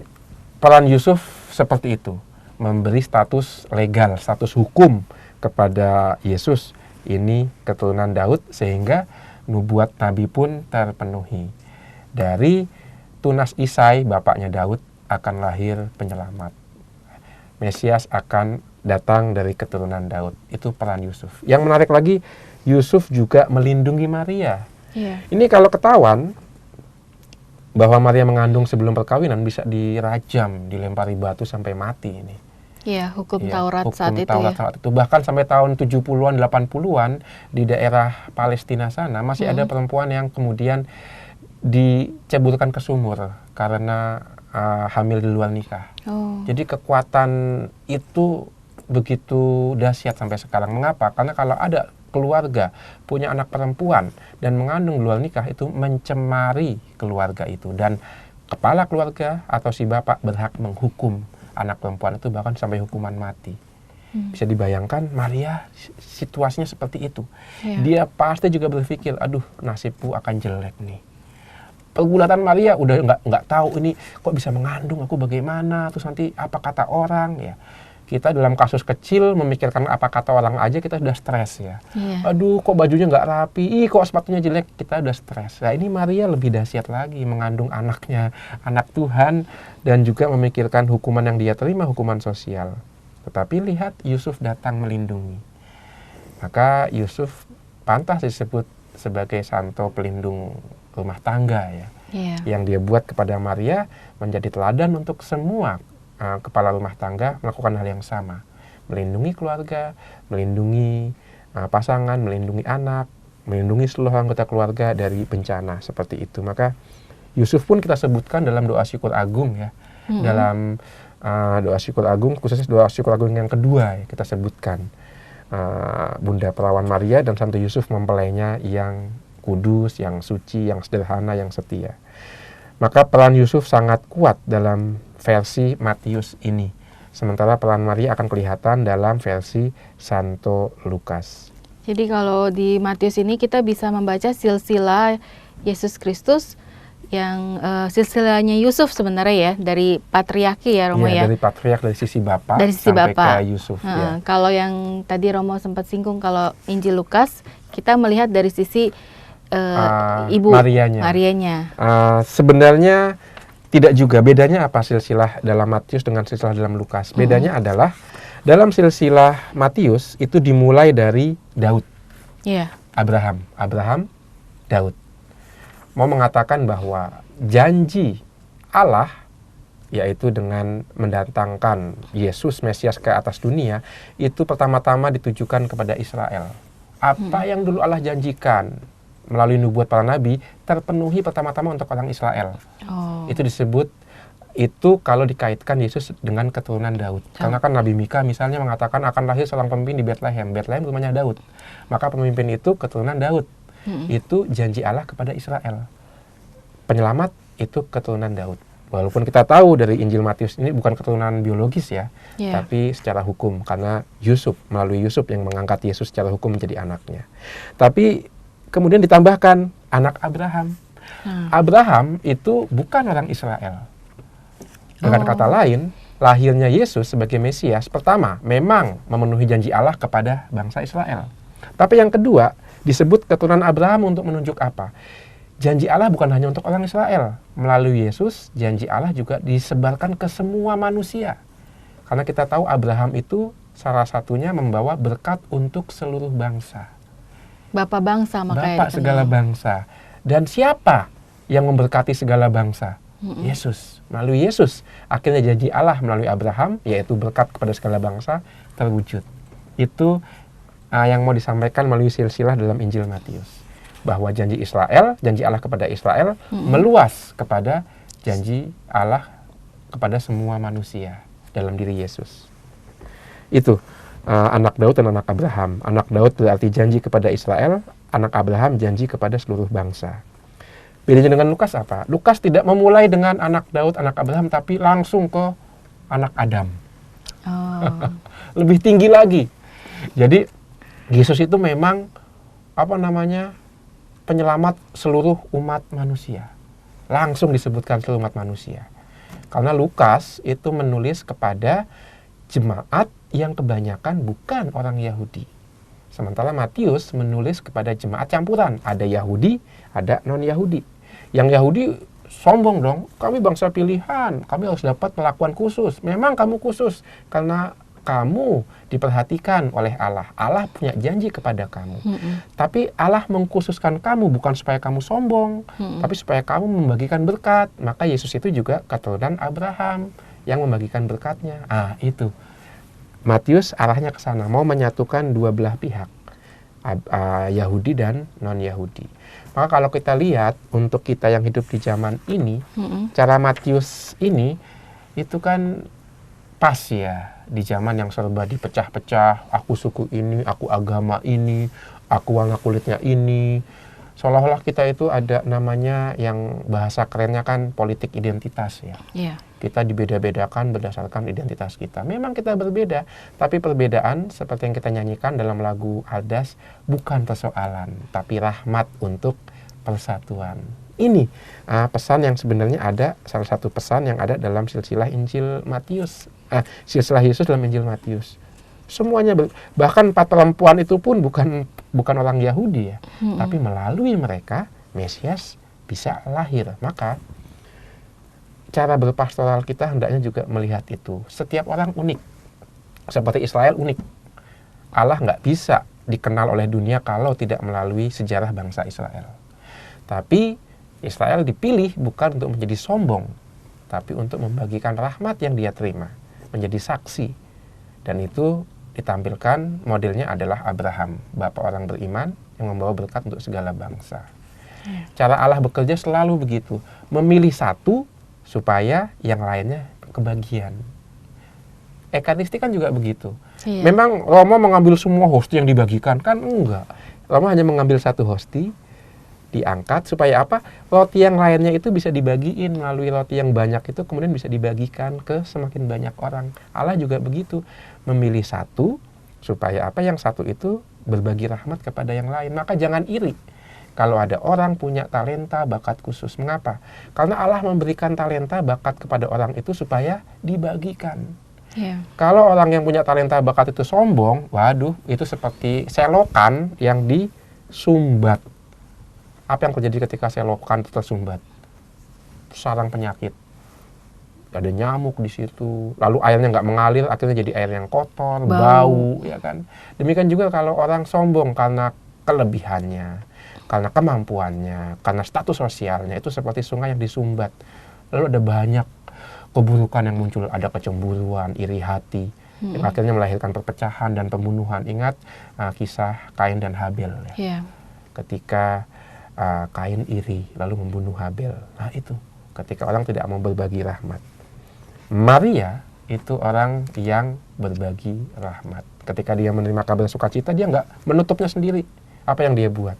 peran Yusuf seperti itu. memberi status legal, status hukum kepada Yesus. Ini keturunan Daud, sehingga nubuat Nabi pun terpenuhi. Dari tunas Isai, bapaknya Daud, akan lahir penyelamat. Mesias akan datang dari keturunan Daud. Itu peran Yusuf. Yang menarik lagi, Yusuf juga melindungi Maria. Ini kalau ketahuan bahwa Maria mengandung sebelum perkawinan, bisa dirajam, dilempari batu sampai mati ini. Iya, hukum Taurat hukum saat itu Taurat ya. saat itu. Bahkan sampai tahun 70-an, 80-an di daerah Palestina sana masih ada perempuan yang kemudian diceburkan ke sumur karena hamil di luar nikah. Jadi kekuatan itu begitu dahsyat sampai sekarang. Mengapa? Karena kalau ada keluarga punya anak perempuan dan mengandung luar nikah, itu mencemari keluarga itu, dan kepala keluarga atau si bapak berhak menghukum anak perempuan itu bahkan sampai hukuman mati. Bisa dibayangkan Maria situasinya seperti itu. Dia pasti juga berpikir, aduh nasibku akan jelek nih. Pergulatan Maria udah nggak tahu ini kok bisa mengandung, aku bagaimana, terus nanti apa kata orang ya. Kita dalam kasus kecil memikirkan apa kata orang aja kita sudah stres ya. Aduh kok bajunya nggak rapi, kok sepatunya jelek, kita udah stres. Nah ini Maria lebih dahsyat lagi, mengandung anaknya, anak Tuhan, dan juga memikirkan hukuman yang dia terima, hukuman sosial. Tetapi lihat, Yusuf datang melindungi. Maka Yusuf pantas disebut sebagai santo pelindung rumah tangga ya. Yang dia buat kepada Maria menjadi teladan untuk semua kepala rumah tangga melakukan hal yang sama, melindungi keluarga, melindungi pasangan, melindungi anak, melindungi seluruh anggota keluarga dari bencana seperti itu. Maka Yusuf pun kita sebutkan dalam doa syukur agung ya, dalam doa syukur agung, khususnya doa syukur agung yang kedua ya, kita sebutkan Bunda Perawan Maria dan Santo Yusuf mempelainya yang kudus, yang suci, yang sederhana, yang setia. Maka peran Yusuf sangat kuat dalam versi Matius ini. Sementara peran Maria akan kelihatan dalam versi Santo Lukas. Jadi kalau di Matius ini kita bisa membaca silsilah Yesus Kristus yang silsilahnya Yusuf sebenarnya ya, dari patriarki ya Romo ya. Dari patriark, dari sisi Bapak dari sisi sampai Bapak. ke Yusuf. Ya. Kalau yang tadi Romo sempat singgung, kalau Injil Lukas kita melihat dari sisi Ibu Marianya. Sebenarnya tidak juga. Bedanya apa silsilah dalam Matius dengan silsilah dalam Lukas? Bedanya adalah dalam silsilah Matius itu dimulai dari Daud. Abraham, Daud. Mau mengatakan bahwa janji Allah, yaitu dengan mendatangkan Yesus Mesias ke atas dunia, itu pertama-tama ditujukan kepada Israel. Apa yang dulu Allah janjikan melalui nubuat para nabi terpenuhi pertama-tama untuk orang Israel. Itu disebut, itu kalau dikaitkan Yesus dengan keturunan Daud. Karena kan Nabi Mika misalnya mengatakan akan lahir seorang pemimpin di Bethlehem. Bethlehem rumahnya Daud. Maka pemimpin itu keturunan Daud. Itu janji Allah kepada Israel. Penyelamat itu keturunan Daud. Walaupun kita tahu dari Injil Matius ini bukan keturunan biologis ya, tapi secara hukum. Karena Yusuf, melalui Yusuf yang mengangkat Yesus secara hukum menjadi anaknya. Tapi kemudian ditambahkan anak Abraham. Abraham itu bukan orang Israel. Dengan kata lain, lahirnya Yesus sebagai Mesias pertama memang memenuhi janji Allah kepada bangsa Israel. Tapi yang kedua disebut keturunan Abraham untuk menunjuk apa? Janji Allah bukan hanya untuk orang Israel. Melalui Yesus, janji Allah juga disebarkan ke semua manusia. Karena kita tahu Abraham itu salah satunya membawa berkat untuk seluruh bangsa. Bapak bangsa makanya Bapak segala bangsa. Dan siapa yang memberkati segala bangsa? Yesus. Melalui Yesus, akhirnya janji Allah melalui Abraham, yaitu berkat kepada segala bangsa, terwujud. Itu yang mau disampaikan melalui silsilah dalam Injil Matius. Bahwa janji Israel, janji Allah kepada Israel, meluas kepada janji Allah kepada semua manusia dalam diri Yesus. Itu. Anak Daud dan anak Abraham. Anak Daud berarti janji kepada Israel, anak Abraham janji kepada seluruh bangsa. Bedanya dengan Lukas apa? Lukas tidak memulai dengan anak Daud, anak Abraham, tapi langsung ke anak Adam. Lebih tinggi lagi. Jadi Yesus itu memang penyelamat seluruh umat manusia. Langsung disebutkan seluruh umat manusia. Karena Lukas itu menulis kepada jemaat yang kebanyakan bukan orang Yahudi. Sementara Matius menulis kepada jemaat campuran, ada Yahudi, ada non-Yahudi. Yang Yahudi sombong dong, kami bangsa pilihan, kami harus dapat perlakuan khusus. Memang kamu khusus karena kamu diperhatikan oleh Allah. Allah punya janji kepada kamu. Tapi Allah mengkhususkan kamu bukan supaya kamu sombong, tapi supaya kamu membagikan berkat. Maka Yesus itu juga keturunan Abraham yang membagikan berkatnya. Itu. Matius arahnya ke sana, mau menyatukan dua belah pihak, Yahudi dan non-Yahudi. Maka kalau kita lihat untuk kita yang hidup di zaman ini, cara Matius ini itu kan pas ya di zaman yang serba dipecah-pecah. Aku suku ini, aku agama ini, aku warna kulitnya ini. Seolah-olah kita itu ada namanya yang bahasa kerennya kan politik identitas ya. Kita dibeda-bedakan berdasarkan identitas kita. Memang kita berbeda, tapi perbedaan seperti yang kita nyanyikan dalam lagu Aldas bukan persoalan, tapi rahmat untuk persatuan. Ini pesan yang sebenarnya ada, salah satu pesan yang ada dalam silsilah Injil Matius, silsilah Yesus dalam Injil Matius. Semuanya, bahkan 4 perempuan itu pun bukan orang Yahudi ya, tapi melalui mereka Mesias bisa lahir. Maka cara berpastoral kita hendaknya juga melihat itu. Setiap orang unik, seperti Israel unik. Allah nggak bisa dikenal oleh dunia kalau tidak melalui sejarah bangsa Israel. Tapi Israel dipilih bukan untuk menjadi sombong, tapi untuk membagikan rahmat yang dia terima, menjadi saksi. Dan itu ditampilkan modelnya adalah Abraham, bapak orang beriman yang membawa berkat untuk segala bangsa. Cara Allah bekerja selalu begitu, memilih satu supaya yang lainnya kebagian. Ekaristi kan juga begitu. Memang Romo mengambil semua hosti yang dibagikan, kan enggak. Romo hanya mengambil satu hosti, diangkat supaya apa? Roti yang lainnya itu bisa dibagiin melalui roti yang banyak itu kemudian bisa dibagikan ke semakin banyak orang. Allah juga begitu, memilih satu supaya apa? Yang satu itu berbagi rahmat kepada yang lain. Maka jangan iri kalau ada orang punya talenta, bakat khusus. Mengapa? Karena Allah memberikan talenta, bakat kepada orang itu supaya dibagikan. Kalau orang yang punya talenta, bakat itu sombong, waduh, itu seperti selokan yang disumbat. Apa yang terjadi ketika selokan tersumbat? Sarang penyakit. Ada nyamuk di situ. Lalu airnya nggak mengalir, akhirnya jadi air yang kotor, bau, ya kan? Demikian juga kalau orang sombong karena kelebihannya, karena kemampuannya, karena status sosialnya, itu seperti sungai yang disumbat. Lalu ada banyak keburukan yang muncul, ada kecemburuan, iri hati, yang akhirnya melahirkan perpecahan dan pembunuhan. Ingat kisah Kain dan Habel ya. Ketika Kain iri lalu membunuh Habel. Nah itu ketika orang tidak mau berbagi rahmat. Maria itu orang yang berbagi rahmat. Ketika dia menerima kabar sukacita, dia nggak menutupnya sendiri. Apa yang dia buat?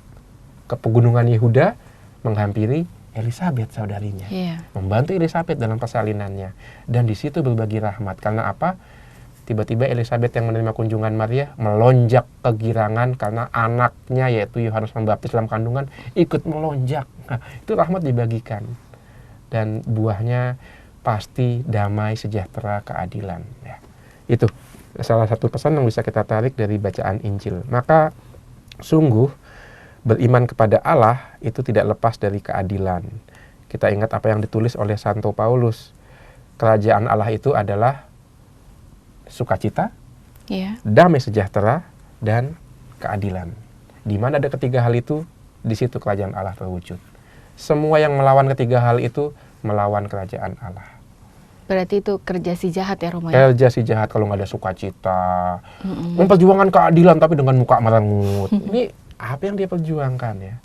Ke pegunungan Yehuda menghampiri Elisabeth saudarinya, membantu Elisabeth dalam persalinannya, dan di situ berbagi rahmat. Karena apa? Tiba-tiba Elisabeth yang menerima kunjungan Maria melonjak kegirangan karena anaknya yaitu Yohanes Pembaptis dalam kandungan ikut melonjak. Nah, itu rahmat dibagikan. Dan buahnya pasti damai, sejahtera, keadilan. Ya. Itu salah satu pesan yang bisa kita tarik dari bacaan Injil. Maka sungguh beriman kepada Allah itu tidak lepas dari keadilan. Kita ingat apa yang ditulis oleh Santo Paulus. Kerajaan Allah itu adalah sukacita, damai sejahtera, dan keadilan. Di mana ada ketiga hal itu, di situ kerajaan Allah terwujud. Semua yang melawan ketiga hal itu melawan kerajaan Allah. Berarti itu kerja si jahat ya Romo? Kerja si jahat kalau nggak ada sukacita, memperjuangkan keadilan tapi dengan muka merengut. Ini apa yang dia perjuangkan ya?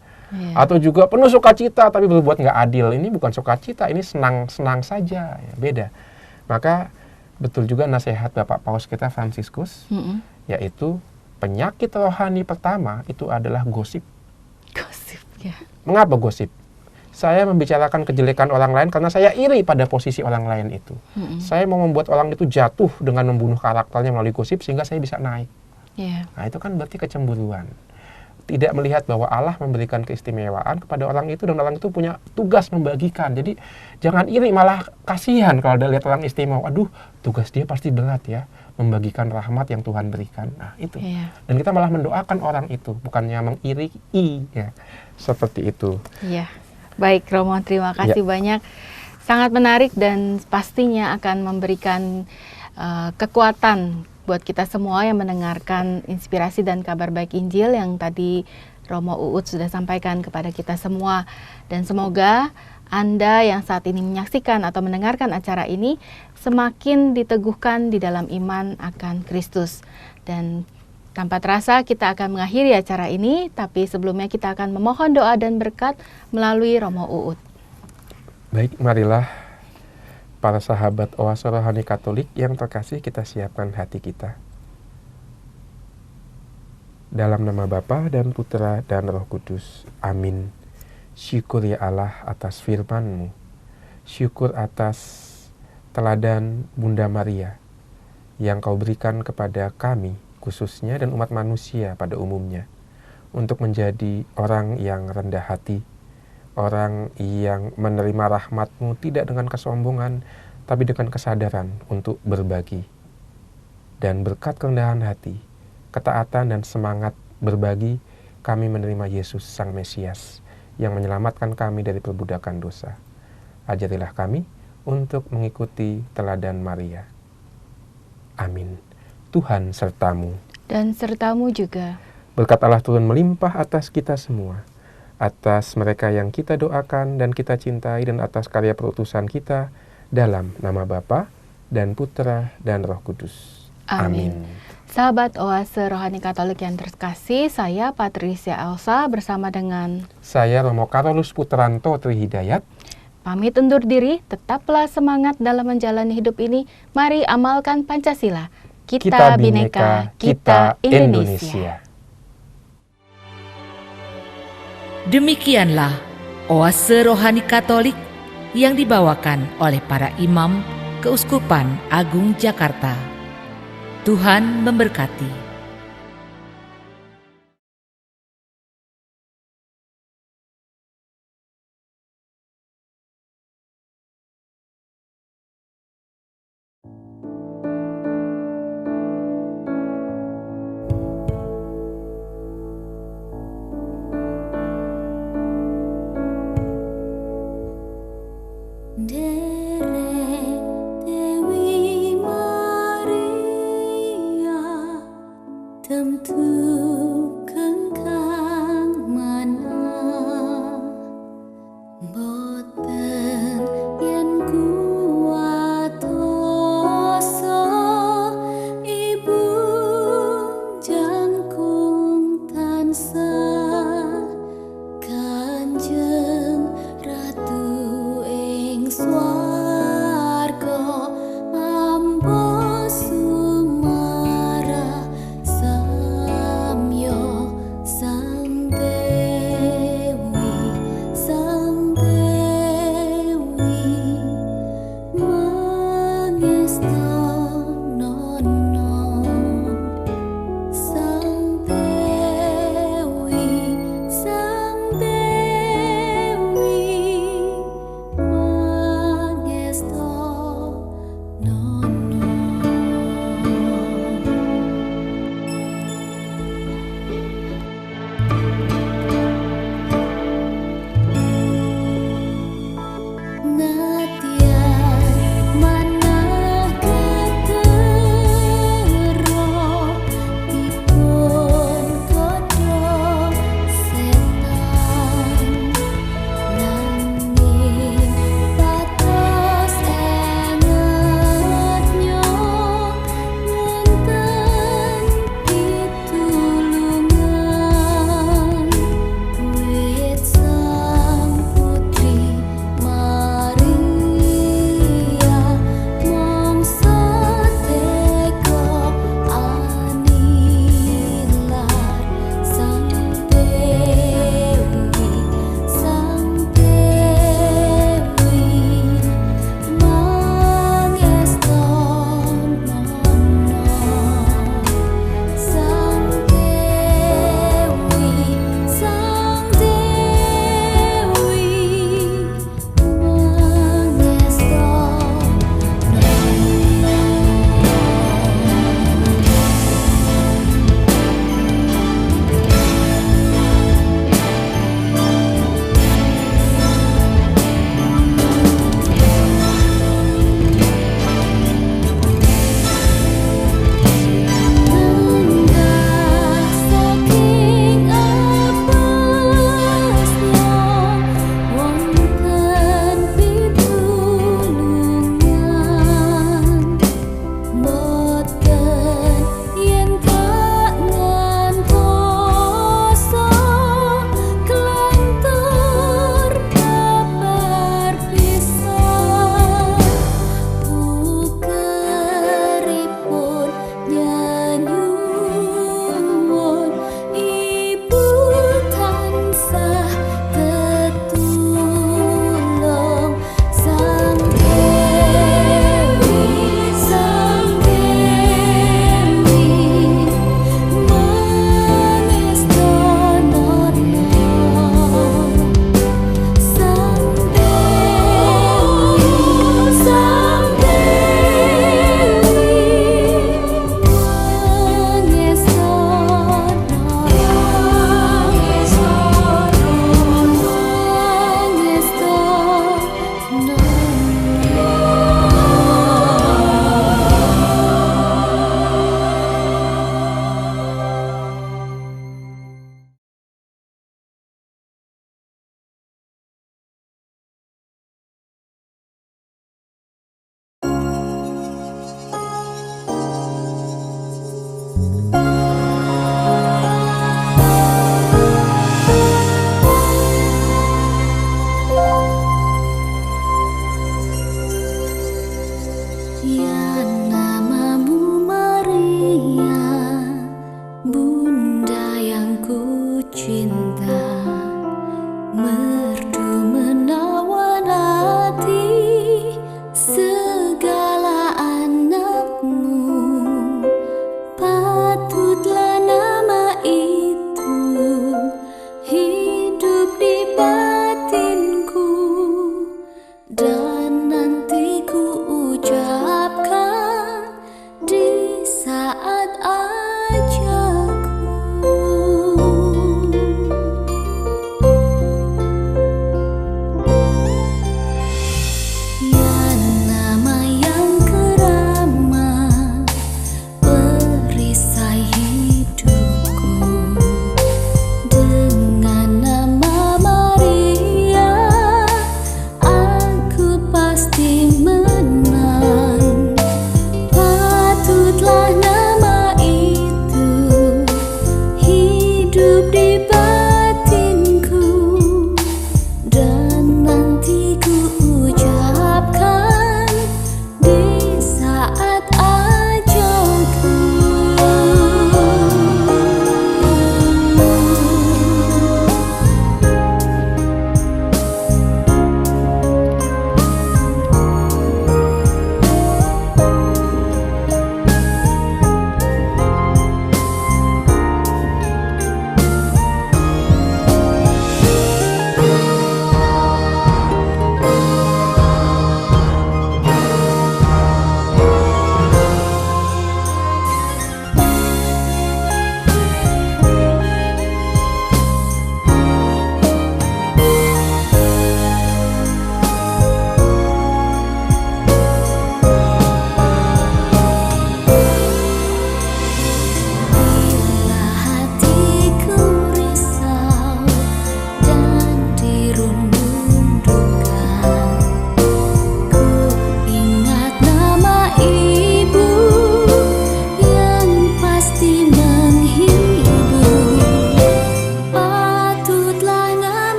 Atau juga penuh sukacita tapi berbuat nggak adil. Ini bukan sukacita, ini senang-senang saja. Ya, beda. Maka betul juga nasihat Bapak Paus kita Fransiskus, yaitu penyakit rohani pertama itu adalah gosip. Gosip, ya. Mengapa gosip? Saya membicarakan kejelekan orang lain karena saya iri pada posisi orang lain itu. Saya mau membuat orang itu jatuh dengan membunuh karakternya melalui gosip sehingga saya bisa naik. Nah itu kan berarti kecemburuan. tidak melihat bahwa Allah memberikan keistimewaan kepada orang itu dan orang itu punya tugas membagikan. Jadi jangan iri, malah kasihan kalau udah lihat orang istimewa. Aduh, tugas dia pasti berat ya, membagikan rahmat yang Tuhan berikan. Nah itu. Iya. Dan kita malah mendoakan orang itu, bukannya mengiri ya. Seperti itu. Iya. Baik Romo, terima kasih banyak. Sangat menarik dan pastinya akan memberikan kekuatan buat kita semua yang mendengarkan inspirasi dan kabar baik Injil yang tadi Romo Uut sudah sampaikan kepada kita semua. Dan semoga Anda yang saat ini menyaksikan atau mendengarkan acara ini semakin diteguhkan di dalam iman akan Kristus. Dan tanpa terasa kita akan mengakhiri acara ini, tapi sebelumnya kita akan memohon doa dan berkat melalui Romo Uut. Baik, marilah para sahabat Oase Rohani Katolik yang terkasih, kita siapkan hati kita. Dalam nama Bapa dan Putra dan Roh Kudus. Amin. Syukur ya Allah atas firman-Mu. Syukur atas teladan Bunda Maria yang Kau berikan kepada kami, khususnya dan umat manusia pada umumnya, untuk menjadi orang yang rendah hati, orang yang menerima rahmat-Mu tidak dengan kesombongan, tapi dengan kesadaran untuk berbagi. Dan berkat kerendahan hati, ketaatan dan semangat berbagi, kami menerima Yesus Sang Mesias yang menyelamatkan kami dari perbudakan dosa. Ajarilah kami untuk mengikuti teladan Maria. Amin. Tuhan sertamu. Dan sertamu juga. Berkat Allah turun melimpah atas kita semua, atas mereka yang kita doakan dan kita cintai, dan atas karya perutusan kita, dalam nama Bapa dan Putra dan Roh Kudus. Amin. Sahabat Oase Rohani Katolik yang terkasih, saya Patricia Elsa bersama dengan saya Romo Karolus Putranto Trihidayat pamit undur diri. Tetaplah semangat dalam menjalani hidup ini. Mari amalkan Pancasila. Kita Bhinneka, kita Indonesia. Demikianlah Oase Rohani Katolik yang dibawakan oleh para imam Keuskupan Agung Jakarta. Tuhan memberkati.